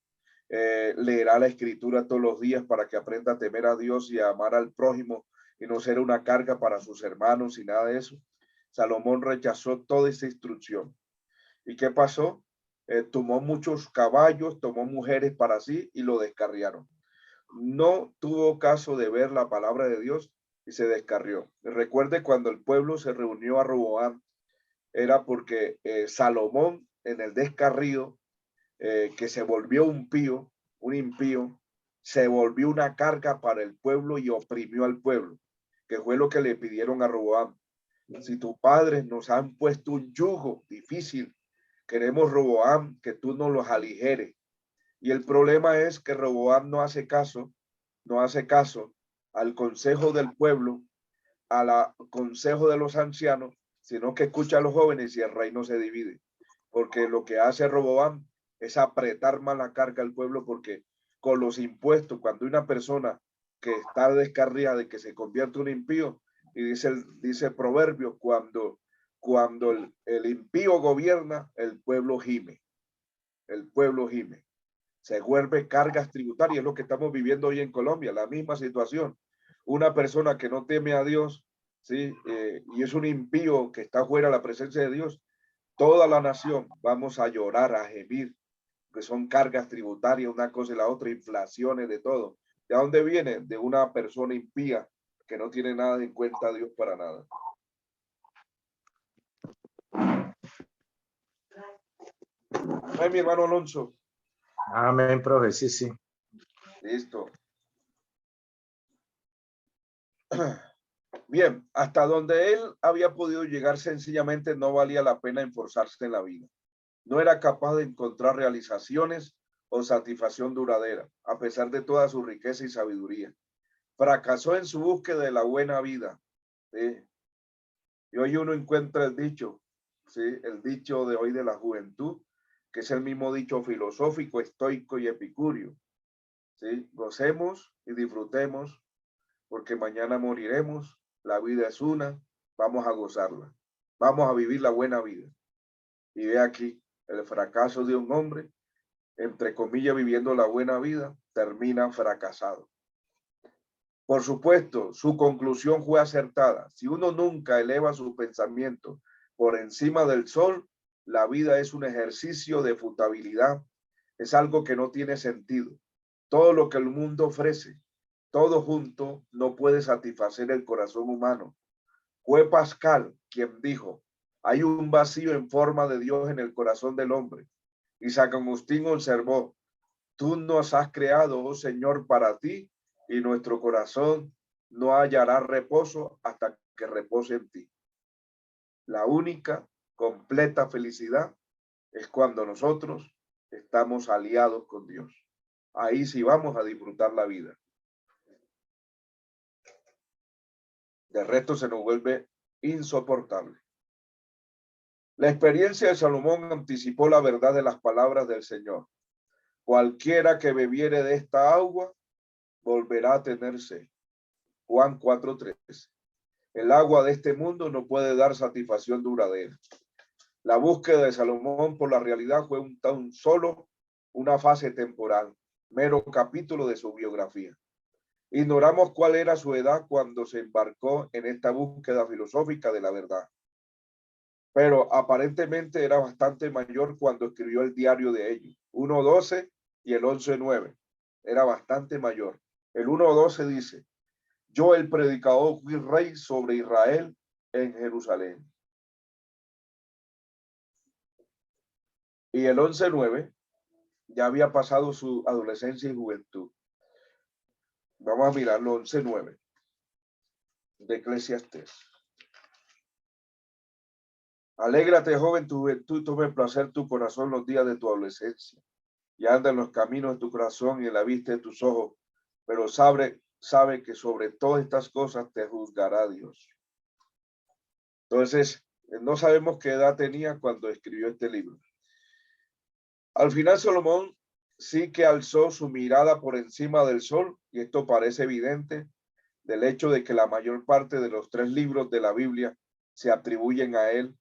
leerá la escritura todos los días para que aprenda a temer a Dios y a amar al prójimo y no ser una carga para sus hermanos y nada de eso. Salomón rechazó toda esa instrucción. ¿Y qué pasó? Tomó muchos caballos, tomó mujeres para sí y lo descarriaron. No tuvo caso de ver la palabra de Dios y se descarrió. Recuerde cuando el pueblo se reunió a Roboam, era porque Salomón en el descarrío, que se volvió un impío, se volvió una carga para el pueblo y oprimió al pueblo, que fue lo que le pidieron a Roboam. Si tus padres nos han puesto un yugo difícil, queremos, Roboam, que tú nos los aligeres. Y el problema es que Roboam no hace caso al consejo del pueblo, al consejo de los ancianos, sino que escucha a los jóvenes y el reino se divide. Porque lo que hace Roboam es apretar más la carga al pueblo, porque con los impuestos, cuando una persona que está descarriada de que se convierte en un impío, y dice el proverbio, cuando el impío gobierna, el pueblo gime. El pueblo gime. Se vuelve cargas tributarias, es lo que estamos viviendo hoy en Colombia, la misma situación. Una persona que no teme a Dios, ¿sí? Y es un impío que está fuera de la presencia de Dios, toda la nación vamos a llorar, a gemir, que son cargas tributarias, una cosa y la otra, inflaciones, de todo. ¿De dónde viene? De una persona impía que no tiene nada en cuenta a Dios para nada. Ay, mi hermano Alonso. Amén, profe, sí, sí. Listo. Bien, hasta donde él había podido llegar, sencillamente no valía la pena esforzarse en la vida. No era capaz de encontrar realizaciones o satisfacción duradera, a pesar de toda su riqueza y sabiduría. Fracasó en su búsqueda de la buena vida. ¿Sí? Y hoy uno encuentra el dicho, ¿sí? El dicho de hoy de la juventud, que es el mismo dicho filosófico, estoico y epicúreo. ¿Sí? Gocemos y disfrutemos, porque mañana moriremos. La vida es una, vamos a gozarla. Vamos a vivir la buena vida. Y ve aquí, el fracaso de un hombre, entre comillas, viviendo la buena vida, termina fracasado. Por supuesto, su conclusión fue acertada. Si uno nunca eleva su pensamiento por encima del sol, la vida es un ejercicio de futabilidad. Es algo que no tiene sentido. Todo lo que el mundo ofrece, todo junto, no puede satisfacer el corazón humano. Fue Pascal quien dijo, hay un vacío en forma de Dios en el corazón del hombre. Y San Agustín observó, tú nos has creado, oh Señor, para ti, y nuestro corazón no hallará reposo hasta que repose en ti. La única completa felicidad es cuando nosotros estamos aliados con Dios. Ahí sí vamos a disfrutar la vida. De resto se nos vuelve insoportable. La experiencia de Salomón anticipó la verdad de las palabras del Señor. Cualquiera que bebiere de esta agua volverá a tener sed. Juan 4:3. El agua de este mundo no puede dar satisfacción duradera. La búsqueda de Salomón por la realidad fue tan solo una fase temporal, mero capítulo de su biografía. Ignoramos cuál era su edad cuando se embarcó en esta búsqueda filosófica de la verdad. Pero aparentemente era bastante mayor cuando escribió el diario de ellos, 1:12 y el 11:9. Era bastante mayor. El 1:12 dice, yo el predicador fui rey sobre Israel en Jerusalén. Y el 11:9 ya había pasado su adolescencia y juventud. Vamos a mirarlo, 11:9 de Eclesiastés. Alégrate, joven, tu juventud, tome placer tu corazón los días de tu adolescencia, y anda en los caminos de tu corazón y en la vista de tus ojos, pero sabe que sobre todas estas cosas te juzgará Dios. Entonces, no sabemos qué edad tenía cuando escribió este libro. Al final, Salomón sí que alzó su mirada por encima del sol, y esto parece evidente del hecho de que la mayor parte de los 3 libros de la Biblia se atribuyen a él.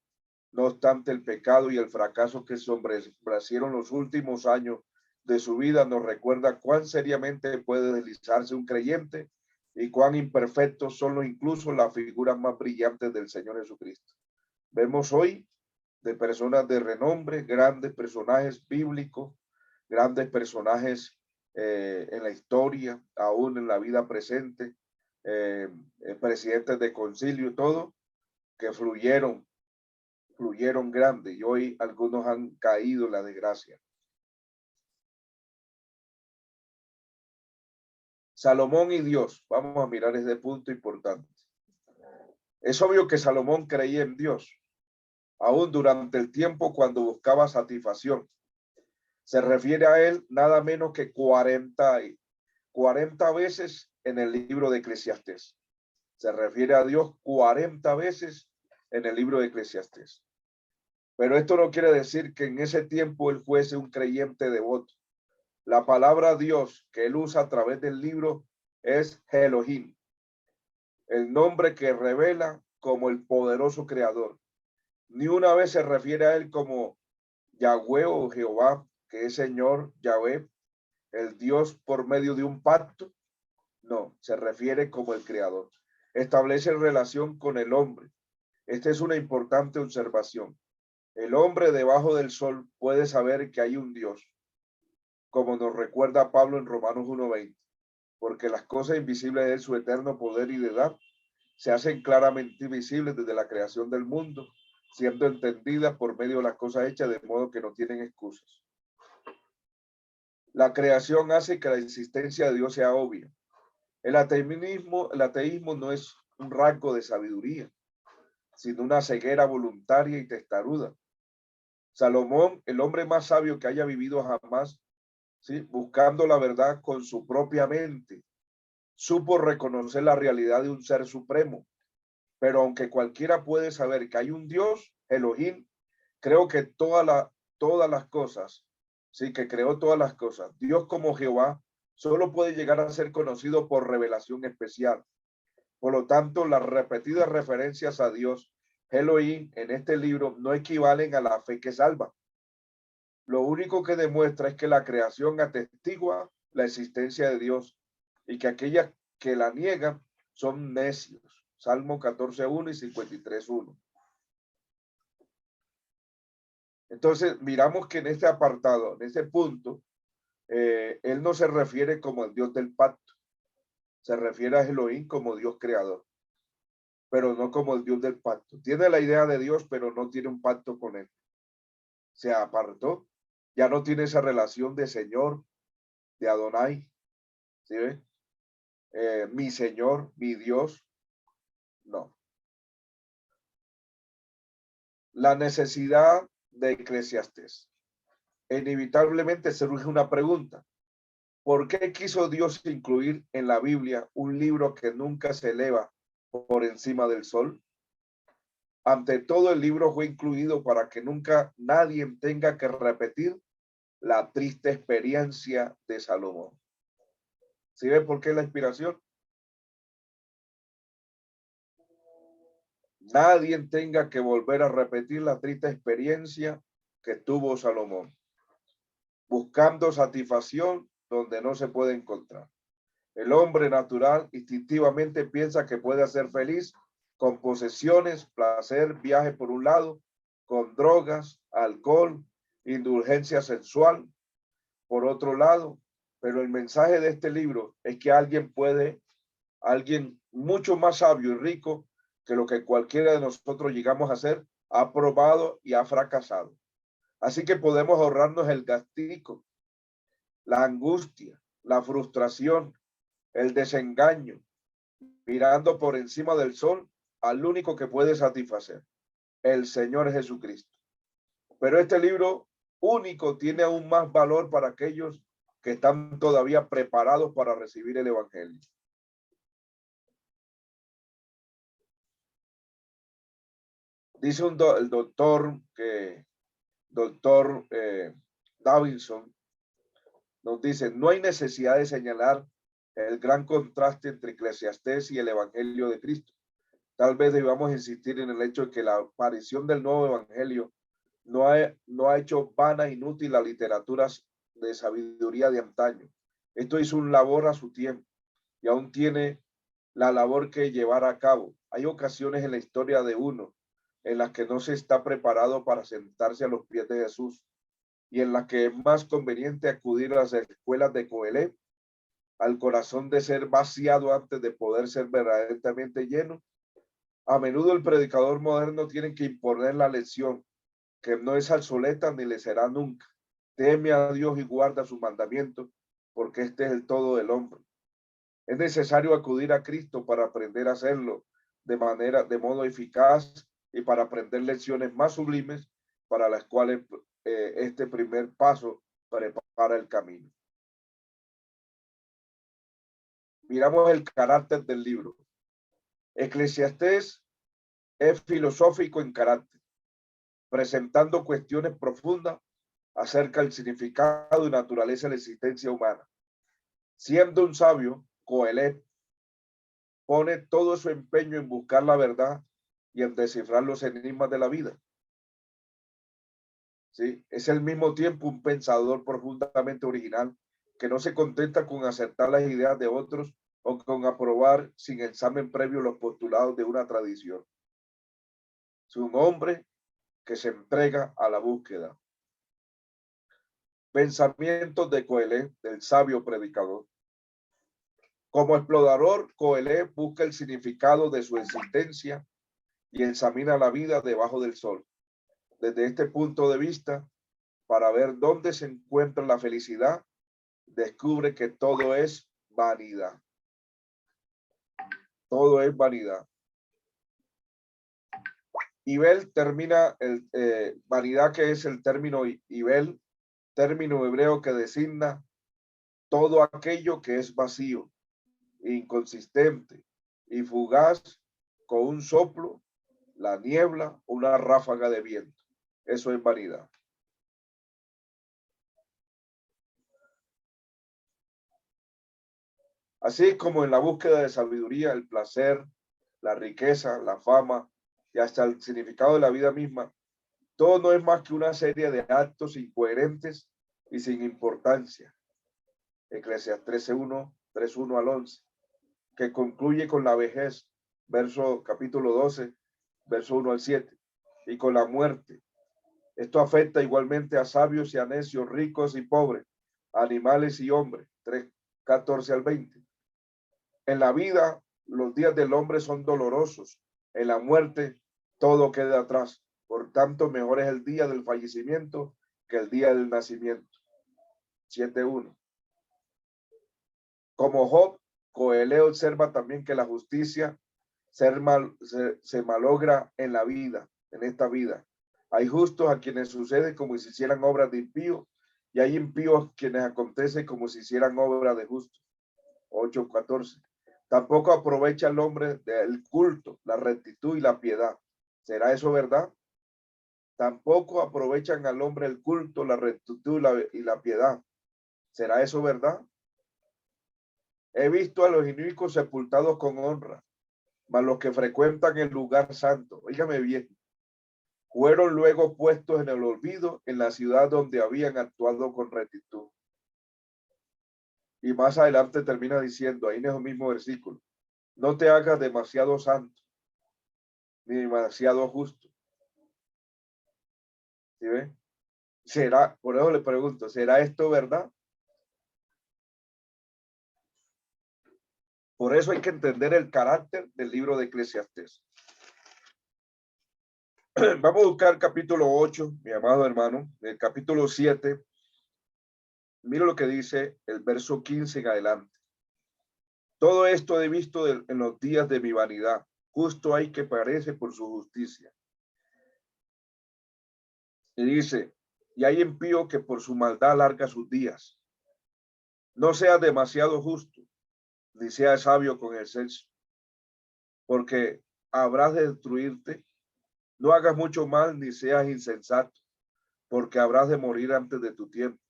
No obstante, el pecado y el fracaso que sobresalieron los últimos años de su vida nos recuerda cuán seriamente puede deslizarse un creyente y cuán imperfectos son incluso las figuras más brillantes del Señor Jesucristo. Vemos hoy de personas de renombre, grandes personajes bíblicos, grandes personajes en la historia, aún en la vida presente, presidentes de concilio, todo, que fluyeron grande, y hoy algunos han caído en la desgracia. Salomón y Dios, vamos a mirar ese punto importante. Es obvio que Salomón creía en Dios, aún durante el tiempo cuando buscaba satisfacción. Se refiere a él nada menos que 40 veces en el libro de Eclesiastés. Se refiere a Dios 40 veces en el libro de Eclesiastés. Pero esto no quiere decir que en ese tiempo él fuese un creyente devoto. La palabra Dios que él usa a través del libro es Elohim, el nombre que revela como el poderoso creador. Ni una vez se refiere a él como Yahweh o Jehová, que es Señor Yahweh, el Dios por medio de un pacto. No, se refiere como el creador. Establece relación con el hombre. Esta es una importante observación. El hombre debajo del sol puede saber que hay un Dios, como nos recuerda Pablo en Romanos 1:20, porque las cosas invisibles de su eterno poder y deidad se hacen claramente visibles desde la creación del mundo, siendo entendidas por medio de las cosas hechas, de modo que no tienen excusas. La creación hace que la existencia de Dios sea obvia. El ateísmo no es un rasgo de sabiduría, sino una ceguera voluntaria y testaruda. Salomón, el hombre más sabio que haya vivido jamás, ¿sí?, buscando la verdad con su propia mente, supo reconocer la realidad de un ser supremo. Pero aunque cualquiera puede saber que hay un Dios, Elohim, creo que todas las cosas, sí, que creó todas las cosas, Dios como Jehová, solo puede llegar a ser conocido por revelación especial. Por lo tanto, las repetidas referencias a Dios, Elohim, en este libro no equivalen a la fe que salva. Lo único que demuestra es que la creación atestigua la existencia de Dios y que aquellas que la niegan son necios. Salmo 14:1 y 53:1. Entonces, miramos que en este apartado, en este punto, él no se refiere como el Dios del pacto. Se refiere a Elohim como Dios creador, pero no como el Dios del pacto. Tiene la idea de Dios, pero no tiene un pacto con él. Se apartó. Ya no tiene esa relación de Señor, de Adonai. ¿Sí ve? Mi Señor, mi Dios. No. La necesidad de Eclesiastés. Inevitablemente surge una pregunta. ¿Por qué quiso Dios incluir en la Biblia un libro que nunca se eleva por encima del sol? Ante todo, el libro fue incluido para que nunca nadie tenga que repetir la triste experiencia de Salomón. ¿Sí ven por qué la inspiración? Nadie tenga que volver a repetir la triste experiencia que tuvo Salomón, buscando satisfacción donde no se puede encontrar. El hombre natural instintivamente piensa que puede ser feliz con posesiones, placer, viaje por un lado, con drogas, alcohol, indulgencia sensual, por otro lado. Pero el mensaje de este libro es que alguien mucho más sabio y rico que lo que cualquiera de nosotros llegamos a hacer, ha probado y ha fracasado. Así que podemos ahorrarnos el gastico, la angustia, la frustración, el desengaño, mirando por encima del sol al único que puede satisfacer, el Señor Jesucristo. Pero este libro único tiene aún más valor para aquellos que están todavía preparados para recibir el Evangelio. Dice el doctor Davidson, nos dice, no hay necesidad de señalar el gran contraste entre Eclesiastés y el Evangelio de Cristo. Tal vez debamos insistir en el hecho de que la aparición del nuevo Evangelio no ha hecho vana, inútil la literatura de sabiduría de antaño. Esto hizo un labor a su tiempo y aún tiene la labor que llevar a cabo. Hay ocasiones en la historia de uno en las que no se está preparado para sentarse a los pies de Jesús y en las que es más conveniente acudir a las escuelas de Coelé, al corazón de ser vaciado antes de poder ser verdaderamente lleno, a menudo el predicador moderno tiene que imponer la lección, que no es obsoleta ni le será nunca. Teme a Dios y guarda sus mandamientos, porque este es el todo del hombre. Es necesario acudir a Cristo para aprender a hacerlo de modo eficaz y para aprender lecciones más sublimes para las cuales este primer paso prepara el camino. Miramos el carácter del libro. Eclesiastés es filosófico en carácter, presentando cuestiones profundas acerca del significado y naturaleza de la existencia humana. Siendo un sabio, Coelet pone todo su empeño en buscar la verdad y en descifrar los enigmas de la vida. ¿Sí? Es al mismo tiempo un pensador profundamente original que no se contenta con aceptar las ideas de otros o con aprobar sin examen previo los postulados de una tradición. Es un hombre que se entrega a la búsqueda. Pensamientos de Coelet, del sabio predicador. Como explorador, Coelet busca el significado de su existencia y examina la vida debajo del sol. Desde este punto de vista, para ver dónde se encuentra la felicidad, descubre que todo es vanidad. Todo es vanidad. Ibel termina vanidad, que es el término Ibel, término hebreo que designa todo aquello que es vacío, inconsistente y fugaz, con un soplo, la niebla, una ráfaga de viento. Eso es vanidad. Así como en la búsqueda de sabiduría, el placer, la riqueza, la fama y hasta el significado de la vida misma, todo no es más que una serie de actos incoherentes y sin importancia. Eclesiastés 3:1 al 11, que concluye con la vejez, capítulo 12, verso 1 al 7, y con la muerte. Esto afecta igualmente a sabios y a necios, ricos y pobres, animales y hombres, 3:14 al 20. En la vida, los días del hombre son dolorosos. En la muerte, todo queda atrás. Por tanto, mejor es el día del fallecimiento que el día del nacimiento. 7:1. Como Job, Coelé observa también que la justicia se malogra en la vida, en esta vida. Hay justos a quienes sucede como si hicieran obras de impío, y hay impíos quienes acontece como si hicieran obras de justo. 8:14. Tampoco aprovecha el hombre del culto, la rectitud y la piedad. ¿Será eso verdad? Tampoco aprovechan al hombre el culto, la rectitud y la piedad. ¿Será eso verdad? He visto a los inicuos sepultados con honra, mas los que frecuentan el lugar santo, óigame bien, fueron luego puestos en el olvido en la ciudad donde habían actuado con rectitud. Y más adelante termina diciendo, ahí en el mismo versículo, no te hagas demasiado santo, ni demasiado justo. ¿Sí ve? ¿Será? Por eso le pregunto, ¿será esto verdad? Por eso hay que entender el carácter del libro de Eclesiastés. Vamos a buscar capítulo 8, mi amado hermano, el capítulo 7. Mira lo que dice el verso 15 en adelante. Todo esto he visto en los días de mi vanidad. Justo hay que parece por su justicia. Y dice, y hay impío que por su maldad alarga sus días. No seas demasiado justo, ni seas sabio con el censo, porque habrás de destruirte. No hagas mucho mal, ni seas insensato, porque habrás de morir antes de tu tiempo.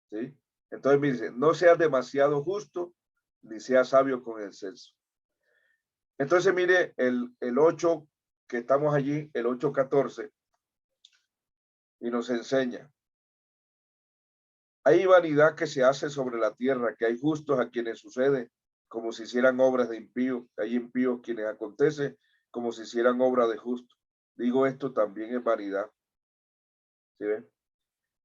¿Sí? Entonces me dice, no seas demasiado justo, ni seas sabio con el censo. Entonces mire el 8 que estamos allí, el 8:14, y nos enseña. Hay vanidad que se hace sobre la tierra, que hay justos a quienes sucede como si hicieran obras de impío, hay impíos quienes acontece como si hicieran obras de justo. digo esto también es vanidad. ¿Sí ven?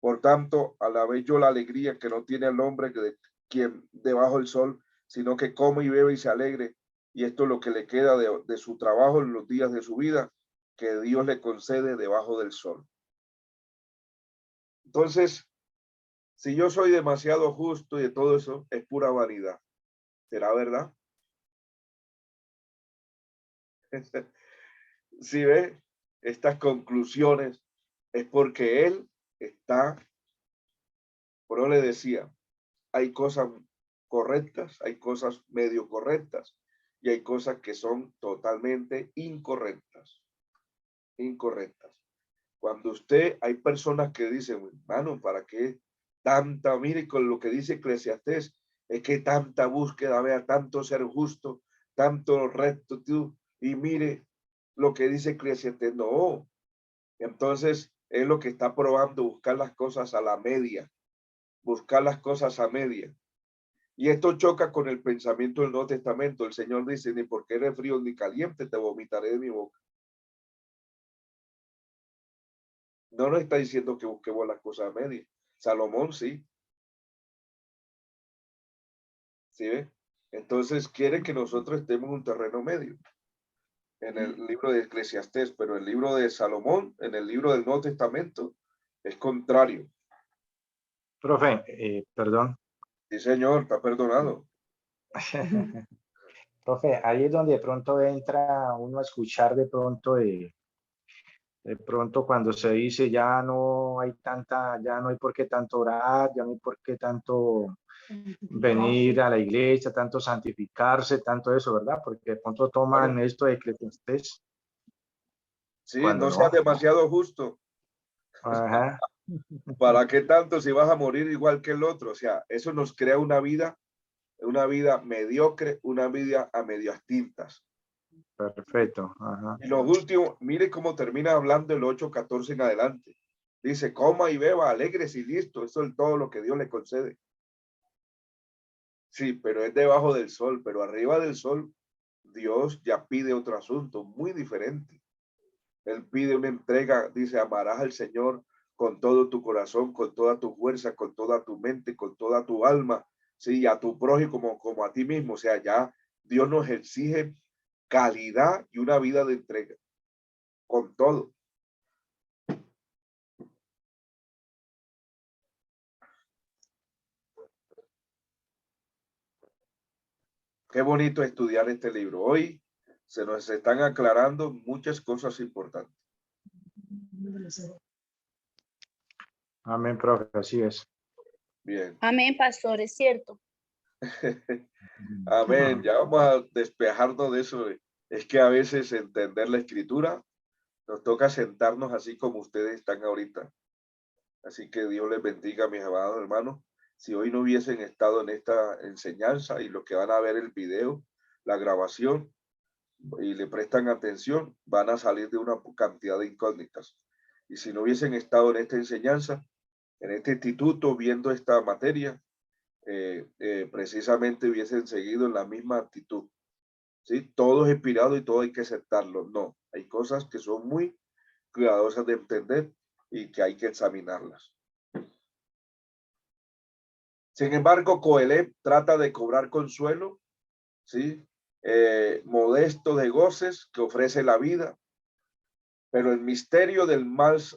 Por tanto, alabé yo la alegría que no tiene el hombre que de quien debajo del sol, sino que come y bebe y se alegre. Y esto es lo que le queda de su trabajo en los días de su vida, que Dios le concede debajo del sol. Entonces, si yo soy demasiado justo y de todo eso, es pura vanidad. ¿Será verdad? Si ve estas conclusiones, es porque él está, por eso le decía, hay cosas correctas, hay cosas medio correctas y hay cosas que son totalmente incorrectas. Incorrectas. Cuando usted, hay personas que dicen, hermano, ¿para qué tanta? Mire, con lo que dice Eclesiastés, es que tanta búsqueda, vea, tanto ser justo, tanto rectitud, y mire lo que dice Eclesiastés, no. Entonces, es lo que está probando, buscar las cosas a la media, buscar las cosas a media. Y esto choca con el pensamiento del Nuevo Testamento. El Señor dice, ni porque eres frío ni caliente, te vomitaré de mi boca. No nos está diciendo que busquemos las cosas a medias. Salomón sí. ¿Sí ve? Entonces quiere que nosotros estemos en un terreno medio. En el libro de Eclesiastés, pero el libro de Salomón, en el libro del Nuevo Testamento, es contrario. Profe, perdón. Sí, señor, está perdonado. Profe, ahí es donde de pronto entra uno a escuchar de pronto cuando se dice ya no hay tanta, ya no hay por qué tanto orar, ya no hay por qué tanto venir a la iglesia, tanto santificarse, tanto eso, ¿verdad? Porque de pronto toman Bueno, esto de Eclesiastés sí, cuando no seas no. demasiado justo. Ajá. ¿Para qué tanto si vas a morir igual que el otro? O sea, eso nos crea una vida mediocre, una vida a medias tintas. Perfecto. Ajá. Y lo último, mire cómo termina hablando el 8:14 en adelante. Dice, coma y beba, alegres y listo. Eso es todo lo que Dios le concede. Sí, pero es debajo del sol, pero arriba del sol, Dios ya pide otro asunto muy diferente. Él pide una entrega, dice, amarás al Señor con todo tu corazón, con toda tu fuerza, con toda tu mente, con toda tu alma, sí, a tu prójimo como a ti mismo. O sea, ya Dios nos exige calidad y una vida de entrega, con todo. Qué bonito estudiar este libro. Hoy se nos están aclarando muchas cosas importantes. Amén, profe, así es. Bien. Amén, pastor, es cierto. Amén. Ya vamos a despejarnos de eso. Es que a veces entender la escritura nos toca sentarnos así como ustedes están ahorita. Así que Dios les bendiga, mis amados hermanos. Si hoy no hubiesen estado en esta enseñanza y los que van a ver el video, la grabación y le prestan atención, van a salir de una cantidad de incógnitas. Y si no hubiesen estado en esta enseñanza, en este instituto, viendo esta materia, precisamente hubiesen seguido en la misma actitud. ¿Sí? Todo es inspirado y todo hay que aceptarlo. No, hay cosas que son muy cuidadosas de entender y que hay que examinarlas. Sin embargo, Coeleb trata de cobrar consuelo, ¿sí? Modesto de goces que ofrece la vida, pero el misterio del más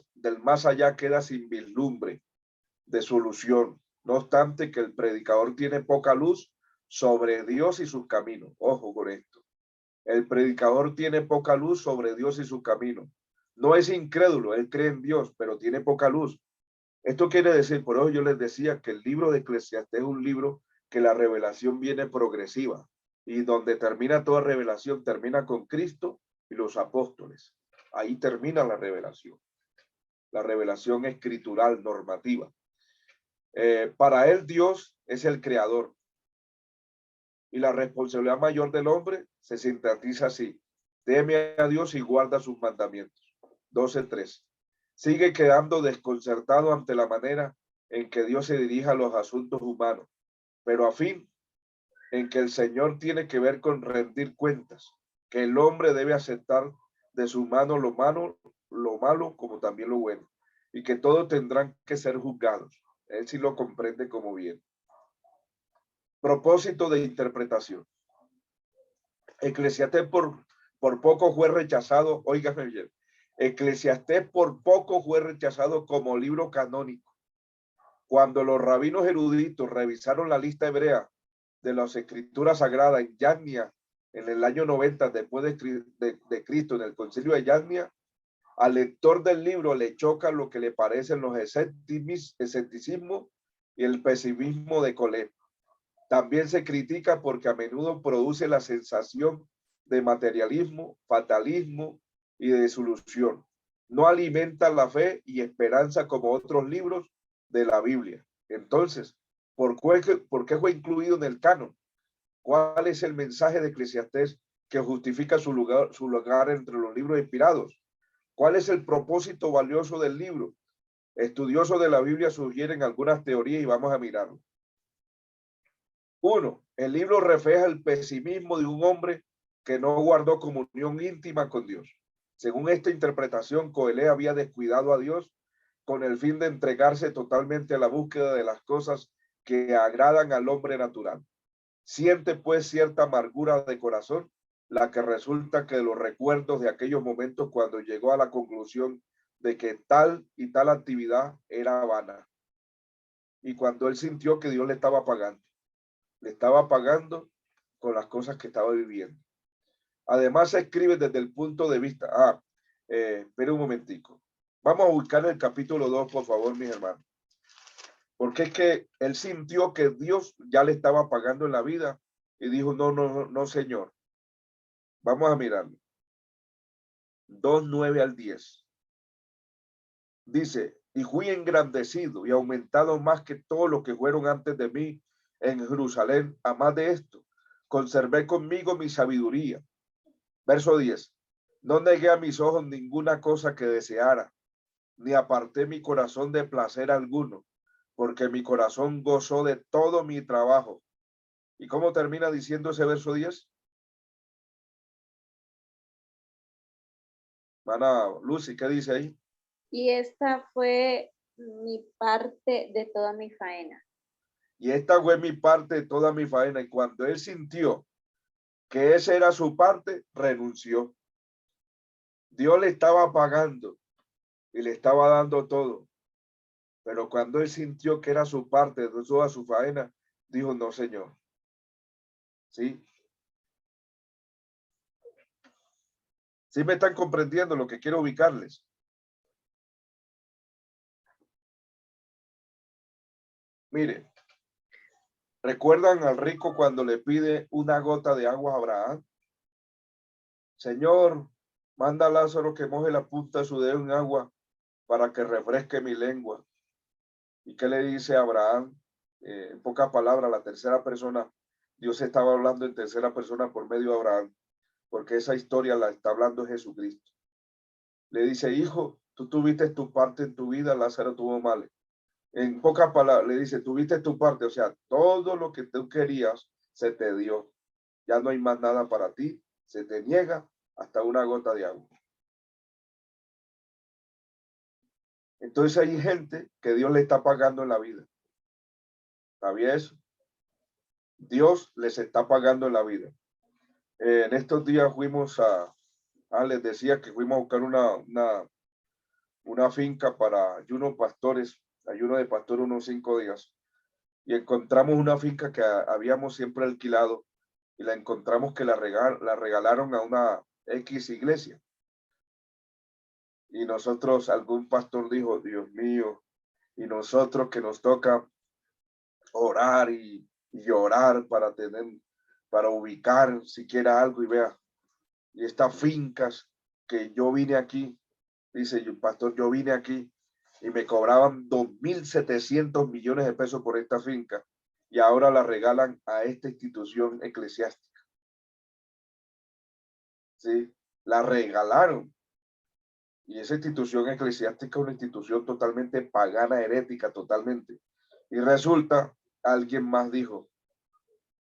allá queda sin vislumbre de solución. No obstante que el predicador tiene poca luz sobre Dios y sus caminos. Ojo con esto. El predicador tiene poca luz sobre Dios y su camino. No es incrédulo, él cree en Dios, pero tiene poca luz. Esto quiere decir, por eso yo les decía que el libro de Eclesiastés es un libro que la revelación viene progresiva y donde termina toda revelación, termina con Cristo y los apóstoles. Ahí termina la revelación escritural, normativa. Para él Dios es el creador y la responsabilidad mayor del hombre se sintetiza así: teme a Dios y guarda sus mandamientos. 12:3. Sigue quedando desconcertado ante la manera en que Dios se dirige a los asuntos humanos, pero a fin en que el Señor tiene que ver con rendir cuentas, que el hombre debe aceptar de su mano lo malo como también lo bueno, y que todos tendrán que ser juzgados. Él sí lo comprende como bien. Propósito de interpretación. Eclesiastés por poco fue rechazado, óigame bien, Eclesiastés por poco fue rechazado como libro canónico. Cuando los rabinos eruditos revisaron la lista hebrea de las escrituras sagradas en Yagnia, en el año 90 después de Cristo, en el concilio de Yagnia, al lector del libro le choca lo que le parecen los escepticismo y el pesimismo de Colette. También se critica porque a menudo produce la sensación de materialismo, fatalismo y de desilusión. No alimenta la fe y esperanza como otros libros de la Biblia. Entonces, ¿por qué fue incluido en el canon? ¿Cuál es el mensaje de Eclesiastés que justifica su lugar entre los libros inspirados? ¿Cuál es el propósito valioso del libro? Estudiosos de la Biblia sugieren algunas teorías y vamos a mirarlo. 1. El libro refleja el pesimismo de un hombre que no guardó comunión íntima con Dios. Según esta interpretación, Coelho había descuidado a Dios con el fin de entregarse totalmente a la búsqueda de las cosas que agradan al hombre natural. Siente pues cierta amargura de corazón, la que resulta que los recuerdos de aquellos momentos cuando llegó a la conclusión de que tal y tal actividad era vana. Y cuando él sintió que Dios le estaba pagando con las cosas que estaba viviendo. Además se escribe desde el punto de vista, espera un momentico. Vamos a buscar el capítulo 2, por favor, mis hermanos. Porque es que él sintió que Dios ya le estaba pagando en la vida y dijo, no, Señor. Vamos a mirarlo. 2:9 al 10. Dice, y fui engrandecido y aumentado más que todos los que fueron antes de mí en Jerusalén. A más de esto, conservé conmigo mi sabiduría. Verso 10. No negué a mis ojos ninguna cosa que deseara, ni aparté mi corazón de placer alguno, porque mi corazón gozó de todo mi trabajo. ¿Y cómo termina diciendo ese verso 10? Mana Lucy, ¿qué dice ahí? Y esta fue mi parte de toda mi faena. Y esta fue mi parte de toda mi faena. Y cuando él sintió que esa era su parte, renunció. Dios le estaba pagando y le estaba dando todo. Pero cuando él sintió que era su parte de toda su faena, dijo, no, Señor. ¿Sí? ¿Sí me están comprendiendo lo que quiero ubicarles? Mire, ¿recuerdan al rico cuando le pide una gota de agua a Abraham? Señor, manda a Lázaro que moje la punta de su dedo en agua para que refresque mi lengua. ¿Y qué le dice a Abraham? En pocas palabras, la tercera persona, Dios estaba hablando en tercera persona por medio de Abraham, porque esa historia la está hablando Jesucristo. Le dice, hijo, tú tuviste tu parte en tu vida, Lázaro tuvo males. En pocas palabras, le dice, tuviste tu parte, o sea, todo lo que tú querías se te dio. Ya no hay más nada para ti, se te niega hasta una gota de agua. Entonces hay gente que Dios le está pagando en la vida. ¿Sabía eso? Dios les está pagando en la vida. En estos días fuimos les decía que fuimos a buscar una finca para ayuno de pastor unos 5 días. Y encontramos una finca que habíamos siempre alquilado y la encontramos que la regalaron a una X iglesia. Y nosotros, algún pastor dijo, Dios mío, y nosotros que nos toca orar y llorar para ubicar siquiera algo y vea. Y estas fincas que yo vine aquí, dice el pastor, yo vine aquí y me cobraban 2.700 millones de pesos por esta finca y ahora la regalan a esta institución eclesiástica. ¿Sí? La regalaron. Y esa institución eclesiástica es una institución totalmente pagana, herética, totalmente. Y resulta, alguien más dijo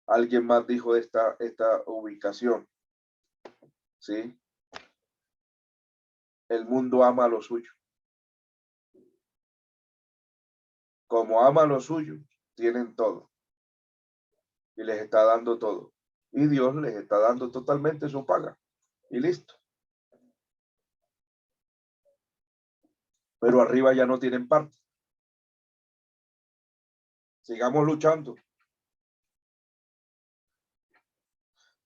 de esta ubicación. ¿Sí? el mundo ama lo suyo. Como ama lo suyo, tienen todo. Y les está dando todo. Y Dios les está dando totalmente su paga. Y listo. Pero arriba ya no tienen parte. Sigamos luchando.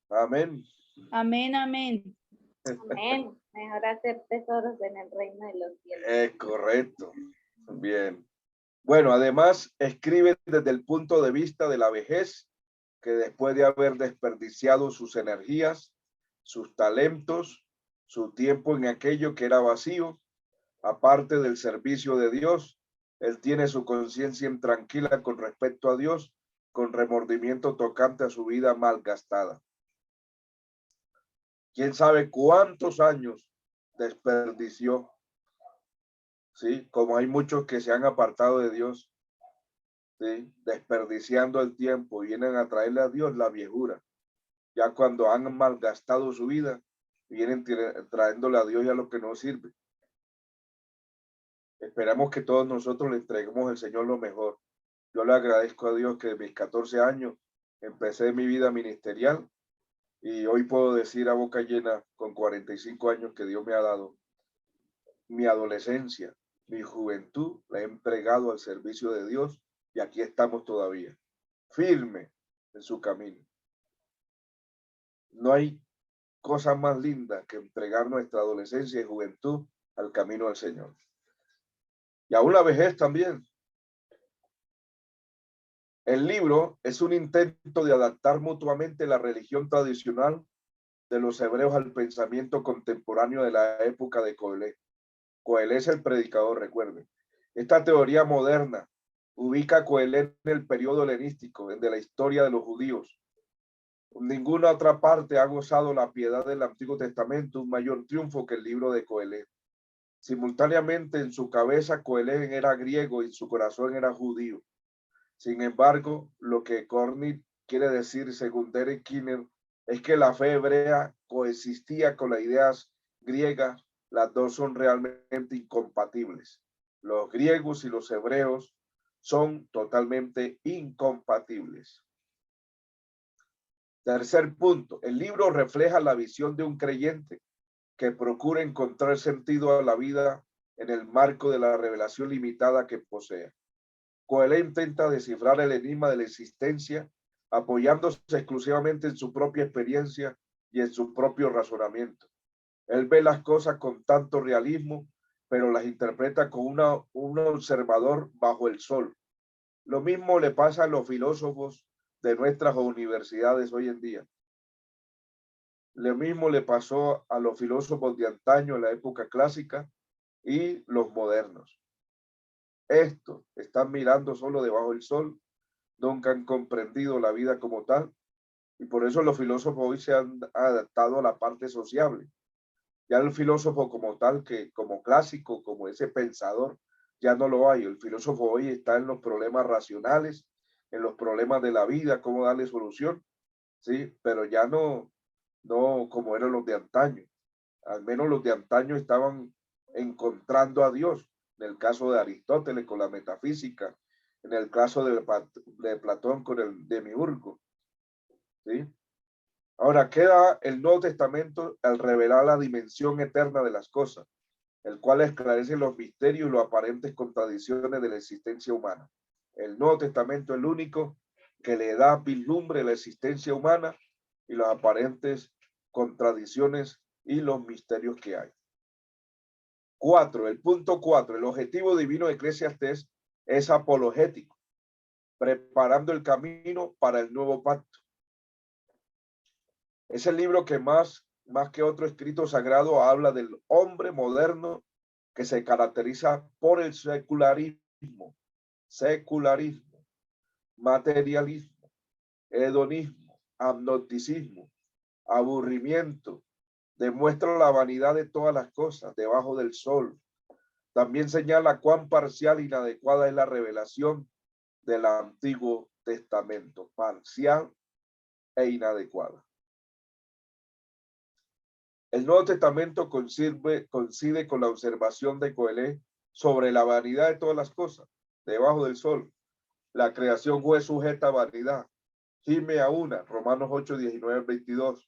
Amén. Amén, amén. Amén. Mejor hacer tesoros en el reino de los cielos. Es correcto. Bien. Bueno, además escribe desde el punto de vista de la vejez, que después de haber desperdiciado sus energías, sus talentos, su tiempo en aquello que era vacío, aparte del servicio de Dios, él tiene su conciencia intranquila con respecto a Dios, con remordimiento tocante a su vida malgastada. ¿Quién sabe cuántos años desperdició? Sí, como hay muchos que se han apartado de Dios, ¿sí? Desperdiciando el tiempo, vienen a traerle a Dios la viejura. Ya cuando han malgastado su vida, vienen trayéndole a Dios ya lo que no sirve. Esperamos que todos nosotros le entreguemos al Señor lo mejor. Yo le agradezco a Dios que de mis 14 años empecé mi vida ministerial y hoy puedo decir a boca llena con 45 años que Dios me ha dado mi adolescencia, mi juventud, la he entregado al servicio de Dios y aquí estamos todavía, firme en su camino. No hay cosa más linda que entregar nuestra adolescencia y juventud al camino del Señor. Y aún la vejez también. El libro es un intento de adaptar mutuamente la religión tradicional de los hebreos al pensamiento contemporáneo de la época de Coelé. Coelé es el predicador, recuerden. Esta teoría moderna ubica a Coelé en el periodo helenístico, de la historia de los judíos. Ninguna otra parte ha gozado la piedad del Antiguo Testamento un mayor triunfo que el libro de Coelé. Simultáneamente en su cabeza Coelé era griego y en su corazón era judío. Sin embargo, lo que Cornit quiere decir, según Derek Kiner, es que la fe hebrea coexistía con las ideas griegas. Las dos son realmente incompatibles. Los griegos y los hebreos son totalmente incompatibles. Tercer punto, el libro refleja la visión de un creyente que procura encontrar sentido a la vida en el marco de la revelación limitada que posee. Coelho intenta descifrar el enigma de la existencia apoyándose exclusivamente en su propia experiencia y en su propio razonamiento. Él ve las cosas con tanto realismo, pero las interpreta con un observador bajo el sol. Lo mismo le pasa a los filósofos de nuestras universidades hoy en día. Lo mismo le pasó a los filósofos de antaño en la época clásica y los modernos. Estos están mirando solo debajo del sol, nunca han comprendido la vida como tal y por eso los filósofos hoy se han adaptado a la parte sociable. Ya el filósofo como tal, que como clásico, como ese pensador, ya no lo hay. El filósofo hoy está en los problemas racionales, en los problemas de la vida, cómo darle solución, sí, pero ya no como eran los de antaño. Al menos los de antaño estaban encontrando a Dios, en el caso de Aristóteles con la metafísica, en el caso de Platón con el demiurgo, ¿sí? Ahora queda el Nuevo Testamento al revelar la dimensión eterna de las cosas, el cual esclarece los misterios y las aparentes contradicciones de la existencia humana. El Nuevo Testamento es el único que le da vislumbre a la existencia humana y las aparentes contradicciones y los misterios que hay. 4, el punto 4, el objetivo divino de Eclesiastés es apologético, preparando el camino para el nuevo pacto. Es el libro que más que otro escrito sagrado habla del hombre moderno que se caracteriza por el secularismo, materialismo, hedonismo, agnosticismo, aburrimiento, demuestra la vanidad de todas las cosas debajo del sol. También señala cuán parcial e inadecuada es la revelación del Antiguo Testamento, parcial e inadecuada. El Nuevo Testamento coincide con la observación de Coelho sobre la vanidad de todas las cosas debajo del sol. La creación fue sujeta a vanidad. Gime a una, Romanos 8, 19, 22.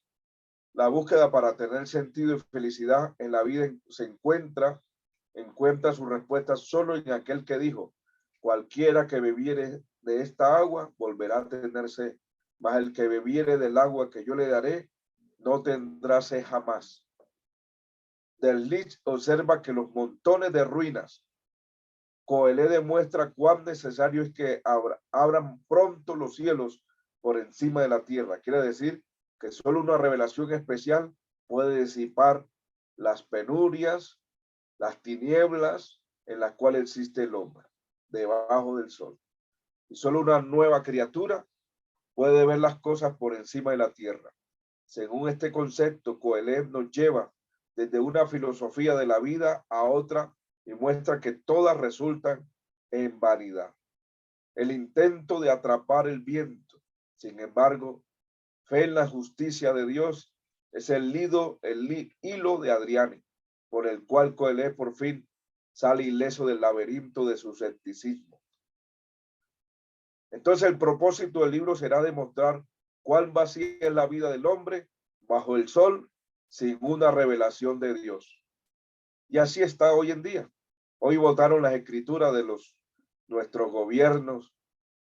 La búsqueda para tener sentido y felicidad en la vida encuentra su respuesta solo en aquel que dijo: cualquiera que bebiere de esta agua volverá a tener sed, mas el que bebiere del agua que yo le daré no tendrá sed jamás. Del Lich observa que los montones de ruinas. Coelho demuestra cuán necesario es que abran pronto los cielos por encima de la tierra. Quiere decir que solo una revelación especial puede disipar las penurias, las tinieblas en las cuales existe el hombre debajo del sol. Y solo una nueva criatura puede ver las cosas por encima de la tierra. Según este concepto, Coelho nos lleva desde una filosofía de la vida a otra y muestra que todas resultan en vanidad. El intento de atrapar el viento, sin embargo, fe en la justicia de Dios es el hilo de Adriani, por el cual Coelho por fin sale ileso del laberinto de su escepticismo. Entonces el propósito del libro será demostrar cuán vacía es la vida del hombre bajo el sol sin una revelación de Dios. Y así está hoy en día. Hoy votaron las escrituras de nuestros gobiernos,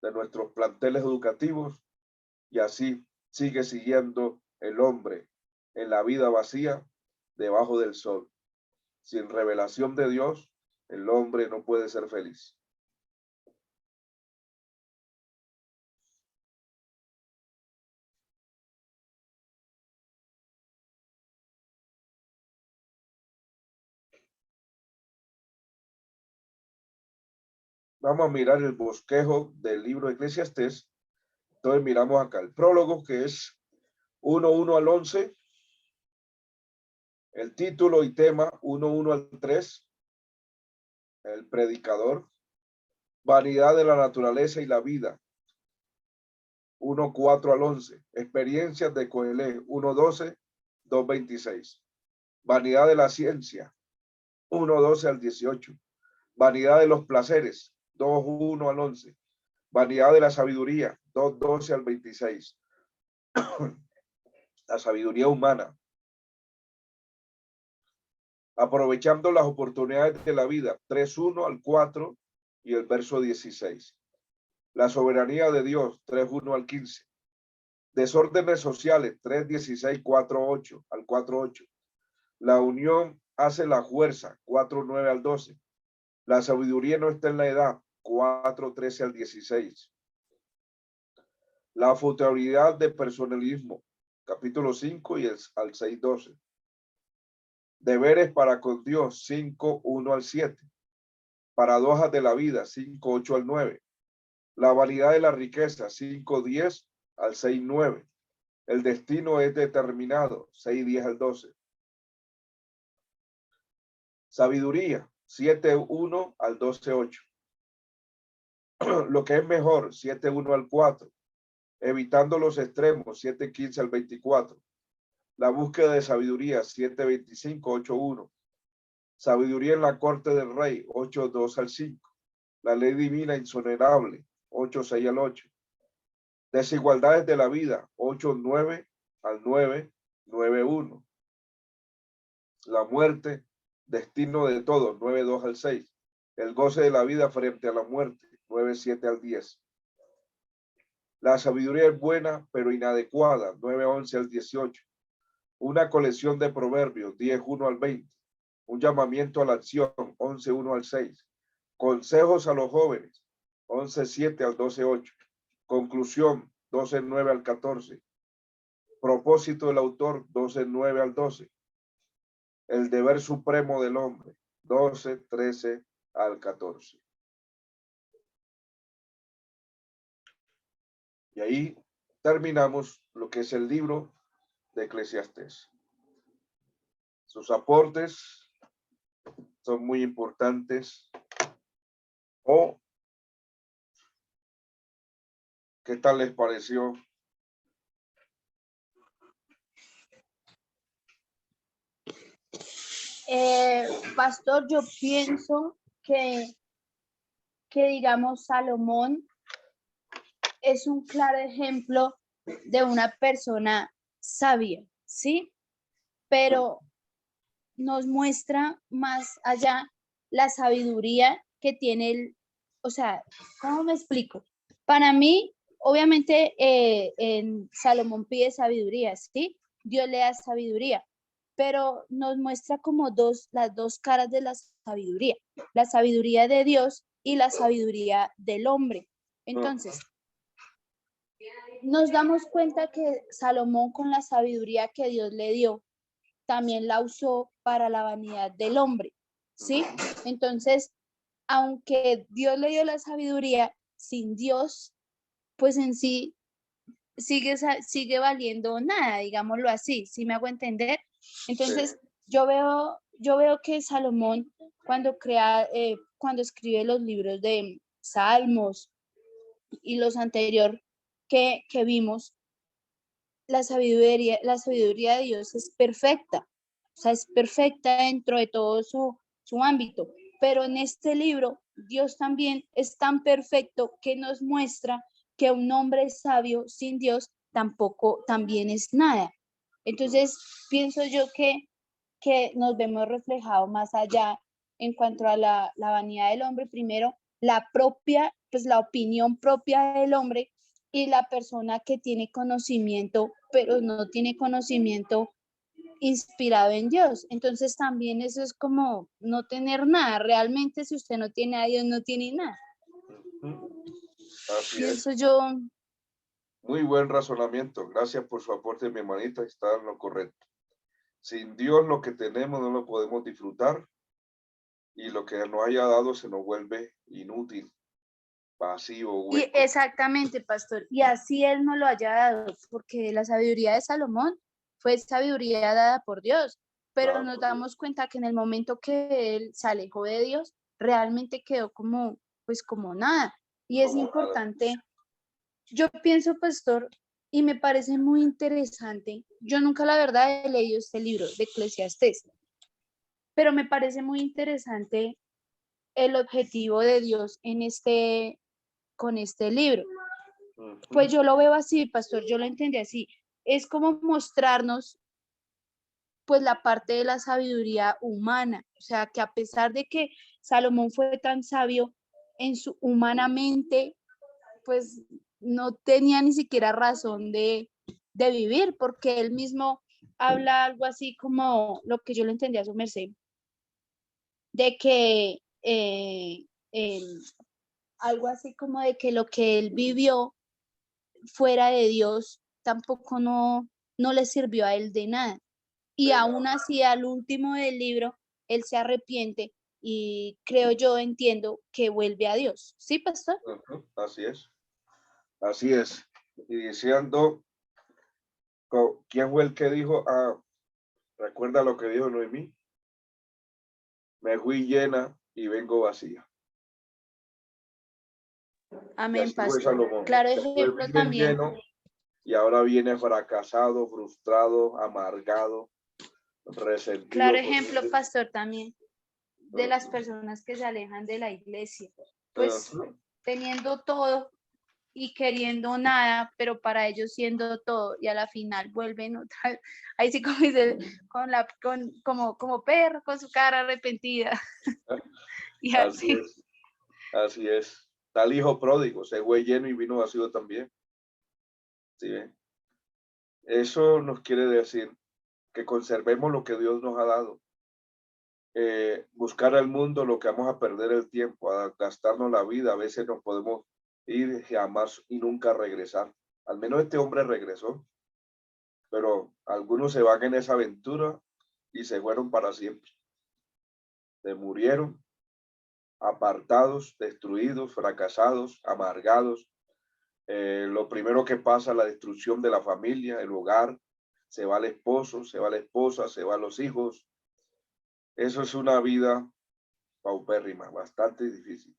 de nuestros planteles educativos, y así sigue siguiendo el hombre en la vida vacía debajo del sol. Sin revelación de Dios, el hombre no puede ser feliz. Vamos a mirar el bosquejo del libro de Eclesiastés. Entonces miramos acá el prólogo, que es 1:1 al 11. El título y tema 1:1 al 3. El predicador. Vanidad de la naturaleza y la vida 1:4 al 11. Experiencias de Coelho 1:12, 2:26. Vanidad de la ciencia 1:12 al 18. Vanidad de los placeres 2:1 al 11. Vanidad de la sabiduría 2:12 al 26. La sabiduría humana. Aprovechando las oportunidades de la vida 3:1 al 4 y el verso 16. La soberanía de Dios 3:1 al 15. Desórdenes sociales 3:16, 4:8 al 4:8. La unión hace la fuerza 4:9 al 12. La sabiduría no está en la edad 4:13 al 16. La futuribilidad de personalismo capítulo 5 y al 6:12. Deberes para con Dios 5:1 al 7. Paradojas de la vida 5:8 al 9. La vanidad de la riqueza 5:10 al 6:9. El destino es determinado 6:10 al 12. Sabiduría 7:1 al 12:8. Lo que es mejor 7:1 al 4. Evitando los extremos 7:15 al 24. La búsqueda de sabiduría 7:25, 8:1. Sabiduría en la corte del rey 8:2 al 5. La ley divina insonerable 8:6 al 8. Desigualdades de la vida 8:9 al 9, 9:1. La muerte, destino de todos 9:2 al 6. El goce de la vida frente a la muerte 9:7 al 10. La sabiduría es buena pero inadecuada 9:11 al 18. Una colección de proverbios 10:1 al 20. Un llamamiento a la acción 11:1 al 6. Consejos a los jóvenes 11:7 al 12:8. Conclusión 12:9 al 14. Propósito del autor 12:9 al 12. El deber supremo del hombre 12:13 al 14. Y ahí terminamos lo que es el libro de Eclesiastés. Sus aportes son muy importantes. ¿Qué tal les pareció? Pastor, yo pienso que digamos Salomón es un claro ejemplo de una persona sabia, ¿sí? Pero nos muestra más allá la sabiduría que tiene el, o sea, ¿cómo me explico? Para mí, obviamente, en Salomón pide sabiduría, ¿sí? Dios le da sabiduría, pero nos muestra como las dos caras de la sabiduría de Dios y la sabiduría del hombre. Entonces, nos damos cuenta que Salomón, con la sabiduría que Dios le dio, también la usó para la vanidad del hombre, ¿sí? Entonces, aunque Dios le dio la sabiduría, sin Dios, pues en sí sigue valiendo nada, digámoslo así, ¿sí me hago entender? Entonces, yo veo que Salomón, cuando escribe los libros de Salmos y los anteriores que vimos, la sabiduría de Dios es perfecta, o sea, es perfecta dentro de todo su ámbito, pero en este libro Dios también es tan perfecto que nos muestra que un hombre sabio sin Dios también es nada. Entonces, pienso yo que nos vemos reflejados más allá en cuanto a la vanidad del hombre, primero, pues la opinión propia del hombre, y la persona que tiene conocimiento, pero no tiene conocimiento inspirado en Dios. Entonces también eso es como no tener nada. Realmente, si usted no tiene a Dios, no tiene nada. Así Pienso es. yo. Muy buen razonamiento. Gracias por su aporte, mi hermanita. Está en lo correcto. Sin Dios lo que tenemos no lo podemos disfrutar, y lo que nos haya dado se nos vuelve inútil, vacío, Y hueco. exactamente, pastor. Y así Él nos lo haya dado, porque la sabiduría de Salomón fue sabiduría dada por Dios. Pero Claro, nos damos cuenta que en el momento que Él se alejó de Dios, realmente quedó pues como nada. Y es como importante. Yo pienso, pastor, y me parece muy interesante. Yo nunca, la verdad, he leído este libro de Eclesiastés, pero me parece muy interesante el objetivo de Dios con este libro. Pues yo lo veo así, pastor, yo lo entendí así. Es como mostrarnos, pues, la parte de la sabiduría humana. O sea, que a pesar de que Salomón fue tan sabio humanamente, pues no tenía ni siquiera razón de vivir, porque él mismo habla algo así como lo que yo le entendí a su merced, de que algo así como de que lo que él vivió fuera de Dios tampoco no le sirvió a él de nada. Y aún así, al último del libro, él se arrepiente y creo yo, entiendo que vuelve a Dios. ¿Sí, pastor? Así es. Así es. Y diciendo, ¿quién fue el que dijo? Recuerda lo que dijo Noemí. Me fui llena y vengo vacía. Amén, pastor. Salomón. Claro Se fue ejemplo bien también. lleno y ahora viene fracasado, frustrado, amargado, resentido. Claro ejemplo, pastor, también de las personas que se alejan de la iglesia, pues teniendo todo y queriendo nada, pero para ellos siendo todo, y a la final vuelven otra vez, ahí sí, como dice, como perro con su cara arrepentida. Y Así así. es. Así es. Tal hijo pródigo, se fue lleno y vino vacío también. ¿Sí ven? Eso nos quiere decir que conservemos lo que Dios nos ha dado. Buscar al mundo, lo que vamos a perder el tiempo, a gastarnos la vida. A veces nos podemos ir jamás y nunca regresar. Al menos este hombre regresó, pero algunos se van en esa aventura y se fueron para siempre. Se murieron apartados, destruidos, fracasados, amargados. Lo primero que pasa es la destrucción de la familia, el hogar. Se va el esposo, se va la esposa, se van los hijos. Eso es una vida paupérrima, bastante difícil.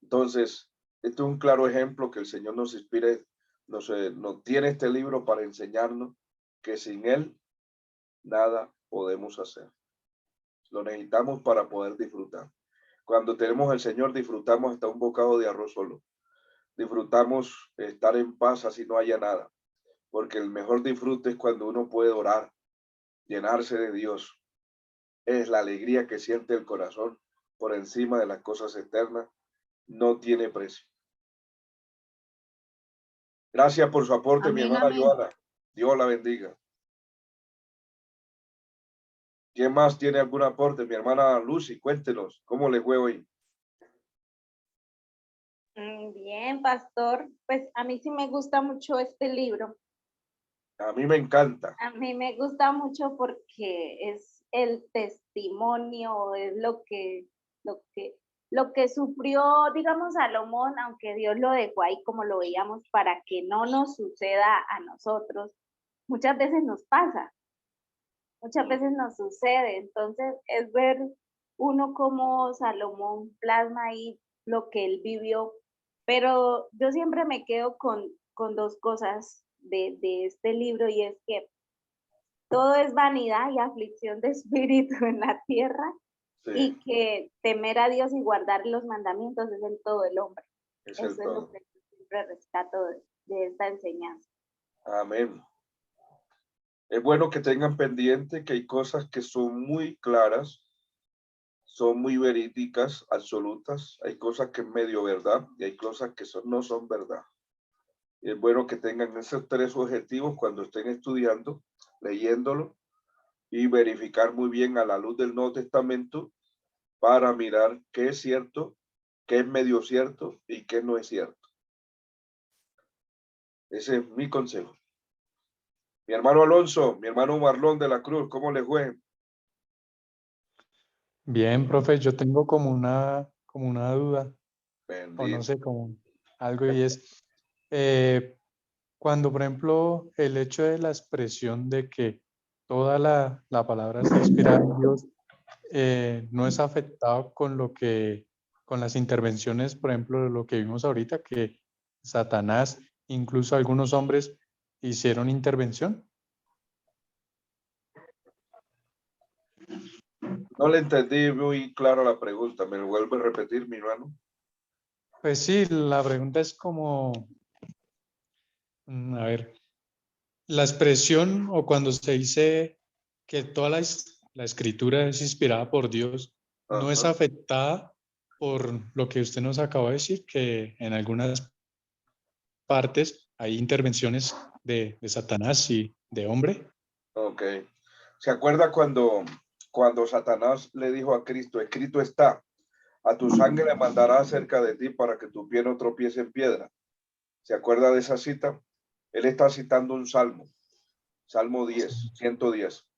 Entonces, este es un claro ejemplo que el Señor nos inspire, nos tiene este libro para enseñarnos que sin Él nada podemos hacer. Lo necesitamos para poder disfrutar. Cuando tenemos al Señor, disfrutamos hasta un bocado de arroz solo. Disfrutamos estar en paz así no haya nada. Porque el mejor disfrute es cuando uno puede orar, llenarse de Dios. Es la alegría que siente el corazón por encima de las cosas externas. No tiene precio. Gracias por su aporte, mi Amén, hermana amén. Joana. Dios la bendiga. ¿Quién más tiene algún aporte? Mi hermana Lucy, cuéntenos, ¿cómo le fue hoy? Bien, pastor. Pues a mí sí me gusta mucho este libro. A mí me encanta. A mí me gusta mucho porque es el testimonio, es lo que sufrió, digamos, Salomón, aunque Dios lo dejó ahí como lo veíamos para que no nos suceda a nosotros. Muchas veces nos pasa, muchas veces nos sucede. Entonces es ver uno como Salomón plasma ahí lo que él vivió. Pero yo siempre me quedo con dos cosas de este libro, y es que todo es vanidad y aflicción de espíritu en la tierra, Sí, y que temer a Dios y guardar los mandamientos es el todo del hombre. es el Eso es lo todo. que yo siempre rescato de esta enseñanza. Amén. Es bueno que tengan pendiente que hay cosas que son muy claras, son muy verídicas, absolutas. Hay cosas que es medio verdad y hay cosas que no son verdad. Y es bueno que tengan esos tres objetivos cuando estén estudiando, leyéndolo y verificar muy bien a la luz del Nuevo Testamento para mirar qué es cierto, qué es medio cierto y qué no es cierto. Ese es mi consejo. Mi hermano Alonso, mi hermano Marlón de la Cruz, ¿cómo le fue? Bien, profe, yo tengo como una duda, o no Bendito. sé, como algo, y es cuando, por ejemplo, el hecho de la expresión de que toda la palabra está inspirada en Dios, no es afectado con las intervenciones, por ejemplo, de lo que vimos ahorita, que Satanás, incluso algunos hombres, hicieron intervención. No le entendí muy claro la pregunta. ¿Me lo vuelve a repetir, mi hermano? Pues sí, la pregunta es como, a ver. La expresión o cuando se dice que toda la escritura es inspirada por Dios, no es Ajá. afectada por lo que usted nos acaba de decir, que en algunas partes hay intervenciones de Satanás y de hombre. Ok. ¿Se acuerda cuando Satanás le dijo a Cristo, escrito está, a tu sangre le mandará cerca de ti para que tu pie no tropiece en piedra? ¿Se acuerda de esa cita? Él está citando un salmo, Salmo 10, 110.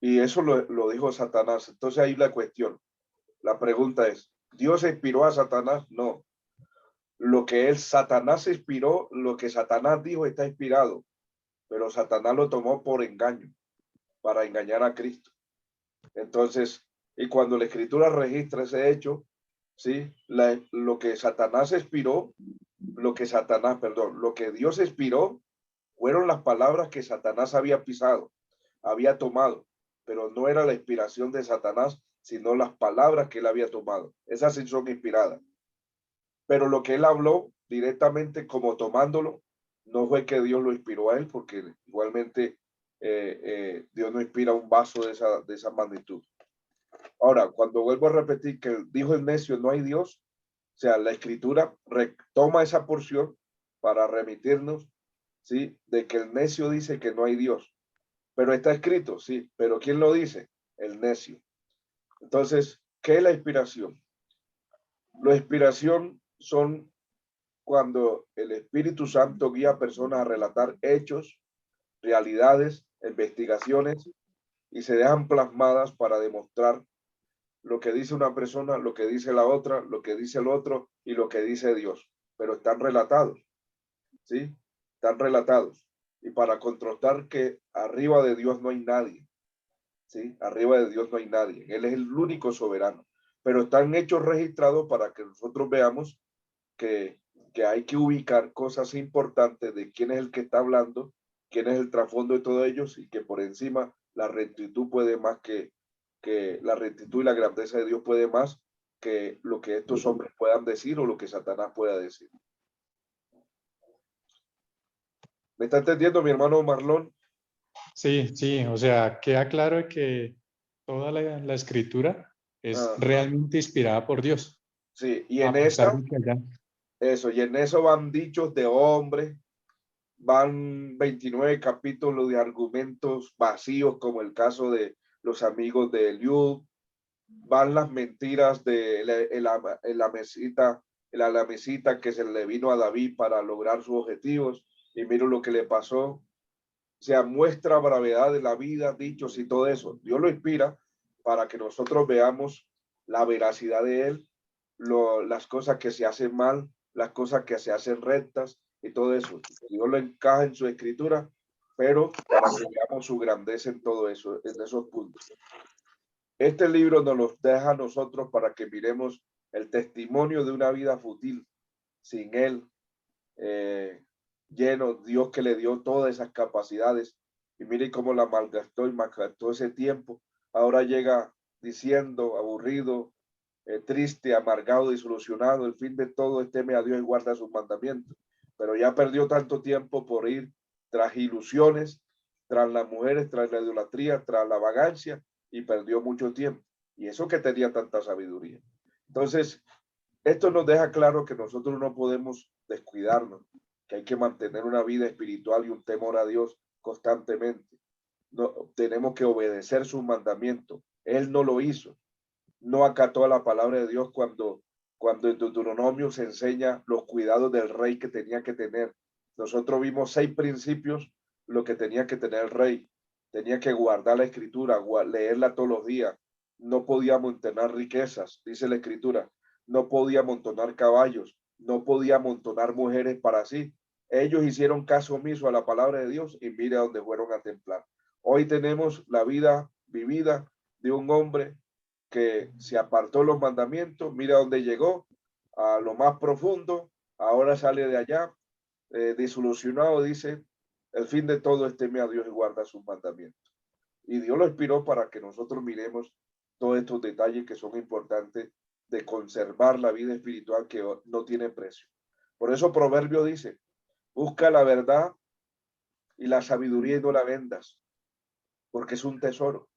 Y eso lo dijo Satanás. Entonces ahí la cuestión, la pregunta es, ¿Dios inspiró a Satanás? No. Lo que Satanás inspiró, lo que Satanás dijo está inspirado, pero Satanás lo tomó por engaño, para engañar a Cristo. Entonces, y cuando la escritura registra ese hecho, ¿sí? Lo que Satanás inspiró, lo que Dios inspiró fueron las palabras que Satanás había pisado, había tomado, pero no era la inspiración de Satanás, sino las palabras que él había tomado. Esas sí son inspiradas. Pero lo que él habló directamente como tomándolo, no fue que Dios lo inspiró a él, porque igualmente Dios no inspira un vaso de esa magnitud. Ahora, cuando vuelvo a repetir que dijo el necio, no hay Dios, o sea, la escritura retoma esa porción para remitirnos, ¿sí? De que el necio dice que no hay Dios. Pero está escrito, sí, pero ¿quién lo dice? El necio. Entonces, ¿qué es la inspiración? La inspiración son cuando el Espíritu Santo guía a personas a relatar hechos, realidades, investigaciones y se dejan plasmadas para demostrar lo que dice una persona, lo que dice la otra, lo que dice el otro y lo que dice Dios. Pero están relatados, ¿sí? Están relatados. Y para contrastar que arriba de Dios no hay nadie, ¿sí? Arriba de Dios no hay nadie. Él es el único soberano. Pero están hechos registrados para que nosotros veamos que, que hay que ubicar cosas importantes de quién es el que está hablando, quién es el trasfondo de todos ellos y que por encima la rectitud puede más que la rectitud y la grandeza de Dios puede más que lo que estos hombres puedan decir o lo que Satanás pueda decir. ¿Me está entendiendo mi hermano Marlon? Sí, sí, o sea, queda claro de que toda la escritura es realmente inspirada por Dios. Sí, y A en pesar esa, de que haya- eso, y en eso van dichos de hombres, van 29 capítulos de argumentos vacíos, como el caso de los amigos de Eliud, van las mentiras de la mesita que se le vino a David para lograr sus objetivos, y miro lo que le pasó. O sea, muestra bravedad de la vida, dichos y todo eso. Dios lo inspira para que nosotros veamos la veracidad de él, las cosas que se hacen mal, las cosas que se hacen rectas y todo eso. Dios lo encaja en su escritura, pero para que veamos su grandeza en todo eso, en esos puntos. Este libro nos los deja a nosotros para que miremos el testimonio de una vida fútil sin él, lleno, Dios que le dio todas esas capacidades y mire cómo la malgastó y malgastó ese tiempo. Ahora llega diciendo, aburrido, triste, amargado, disolucionado, el fin de todo, teme a Dios y guarda sus mandamientos. Pero ya perdió tanto tiempo por ir tras ilusiones, tras las mujeres, tras la idolatría, tras la vagancia, y perdió mucho tiempo. Y eso que tenía tanta sabiduría. Entonces, esto nos deja claro que nosotros no podemos descuidarnos, que hay que mantener una vida espiritual y un temor a Dios constantemente. No, tenemos que obedecer sus mandamientos. Él no lo hizo. No acató a la palabra de Dios cuando en Deuteronomio se enseña los cuidados del rey que tenía que tener. Nosotros vimos 6 principios, lo que tenía que tener el rey. Tenía que guardar la escritura, leerla todos los días. No podía amontonar riquezas, dice la escritura. No podía amontonar caballos, no podía amontonar mujeres para sí. Ellos hicieron caso omiso a la palabra de Dios y mira dónde fueron a templar. Hoy tenemos la vida vivida de un hombre que se apartó los mandamientos, mira dónde llegó, a lo más profundo, ahora sale de allá, disolucionado, dice, el fin de todo es teme a Dios y guarda sus mandamientos. Y Dios lo inspiró para que nosotros miremos todos estos detalles que son importantes de conservar la vida espiritual que no tiene precio. Por eso Proverbio dice, busca la verdad y la sabiduría y no la vendas, porque es un tesoro,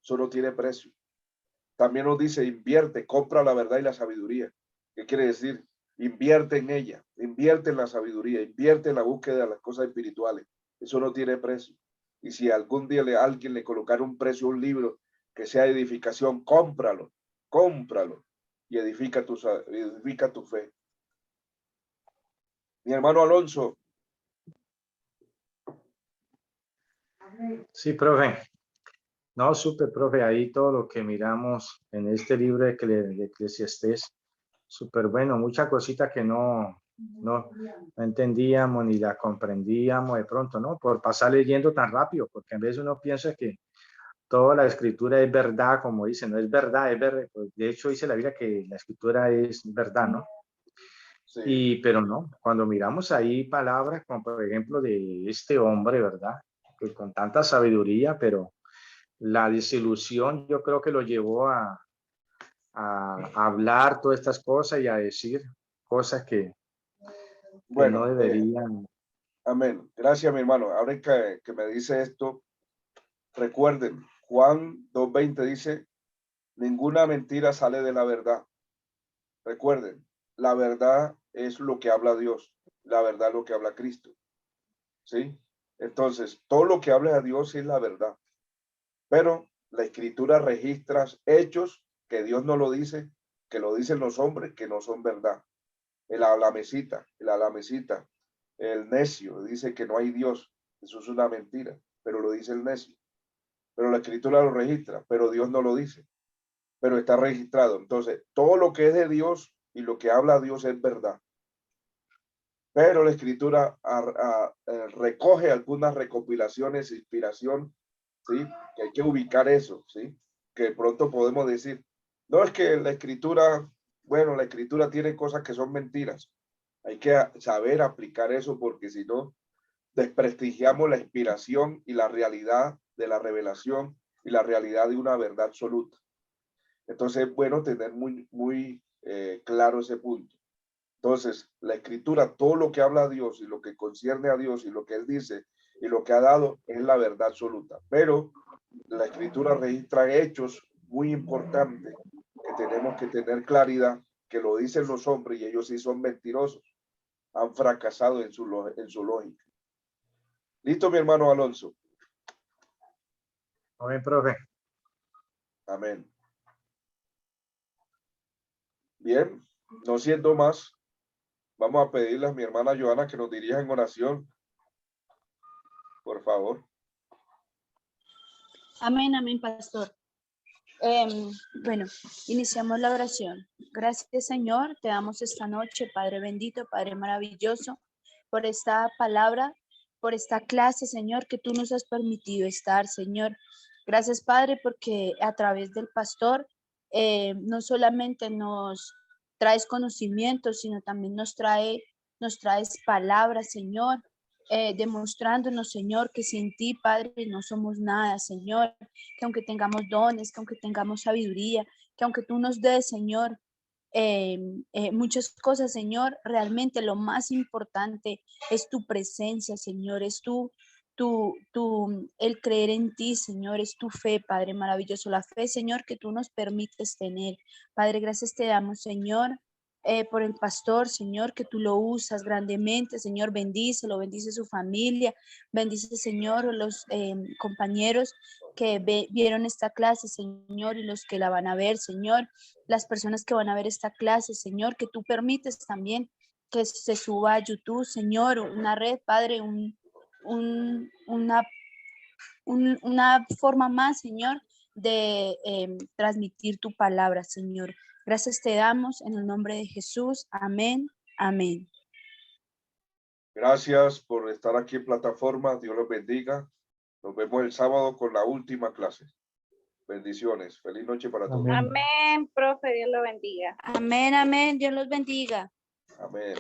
eso no tiene precio. También nos dice, invierte, compra la verdad y la sabiduría. ¿Qué quiere decir? Invierte en ella, invierte en la sabiduría, invierte en la búsqueda de las cosas espirituales. Eso no tiene precio. Y si algún día alguien le colocara un precio a un libro que sea edificación, cómpralo, cómpralo y edifica tu fe. Mi hermano Alonso. Sí, profe. No, súper, profe, ahí todo lo que miramos en este libro de Eclesiastés, súper bueno, mucha cosita que no entendíamos ni la comprendíamos de pronto, ¿no? Por pasar leyendo tan rápido, porque a veces uno piensa que toda la escritura es verdad, como dicen, no es verdad, es verdad. Pues de hecho dice la Biblia que la escritura es verdad, ¿no? Sí. Pero no, cuando miramos ahí palabras como por ejemplo de este hombre, ¿verdad? Que con tanta sabiduría, pero la desilusión yo creo que lo llevó a hablar todas estas cosas y a decir cosas que no Bueno, deberían. amén. Gracias, mi hermano. Ahora que me dice esto, recuerden, Juan 2:20 dice, ninguna mentira sale de la verdad. Recuerden, la verdad es lo que habla Dios, la verdad es lo que habla Cristo. ¿Sí? Entonces, todo lo que habla a Dios es la verdad. Pero la escritura registra hechos que Dios no lo dice, que lo dicen los hombres, que no son verdad. El alamecita, el necio dice que no hay Dios. Eso es una mentira, pero lo dice el necio. Pero la escritura lo registra, pero Dios no lo dice, pero está registrado. Entonces, todo lo que es de Dios y lo que habla Dios es verdad. Pero la escritura recoge algunas recopilaciones, inspiración, ¿sí? Que hay que ubicar eso, ¿sí? Que pronto podemos decir, no es que la escritura, bueno, la escritura tiene cosas que son mentiras. Hay que saber aplicar eso porque si no, desprestigiamos la inspiración y la realidad de la revelación y la realidad de una verdad absoluta. Entonces es bueno tener muy claro ese punto. Entonces, la escritura, todo lo que habla a Dios y lo que concierne a Dios y lo que Él dice y lo que ha dado es la verdad absoluta. Pero la escritura registra hechos muy importantes que tenemos que tener claridad, que lo dicen los hombres y ellos sí son mentirosos. Han fracasado en su lógica. ¿Listo, mi hermano Alonso? Amén, profe. Amén. Bien, no siendo más, vamos a pedirle a mi hermana Joana que nos dirija en oración. Por favor. Amén, amén, pastor. Bueno, iniciamos la oración. Gracias, Señor, te damos esta noche, Padre bendito, Padre maravilloso, por esta palabra, por esta clase, Señor, que tú nos has permitido estar, Señor. Gracias, Padre, porque a través del pastor no solamente nos traes conocimiento, sino también nos traes palabras, Señor, demostrándonos, Señor, que sin ti, Padre, no somos nada, Señor, que aunque tengamos dones, que aunque tengamos sabiduría, que aunque tú nos des, Señor, muchas cosas, Señor, realmente lo más importante es tu presencia, Señor, es el creer en ti, Señor, es tu fe, Padre maravilloso, la fe, Señor, que tú nos permites tener. Padre, gracias te damos, Señor, por el pastor, Señor, que tú lo usas grandemente, Señor, bendícelo, bendice su familia, bendice, Señor, los compañeros que vieron esta clase, Señor, y los que la van a ver, Señor, las personas que van a ver esta clase, Señor, que tú permites también que se suba a YouTube, Señor, una red, Padre, una forma más, Señor, de transmitir tu palabra, Señor. Gracias te damos en el nombre de Jesús. Amén. Amén. Gracias por estar aquí en plataforma. Dios los bendiga. Nos vemos el sábado con la última clase. Bendiciones. Feliz noche para todos. Amén. Amén, profe, Dios lo bendiga. Amén, amén. Dios los bendiga. Amén.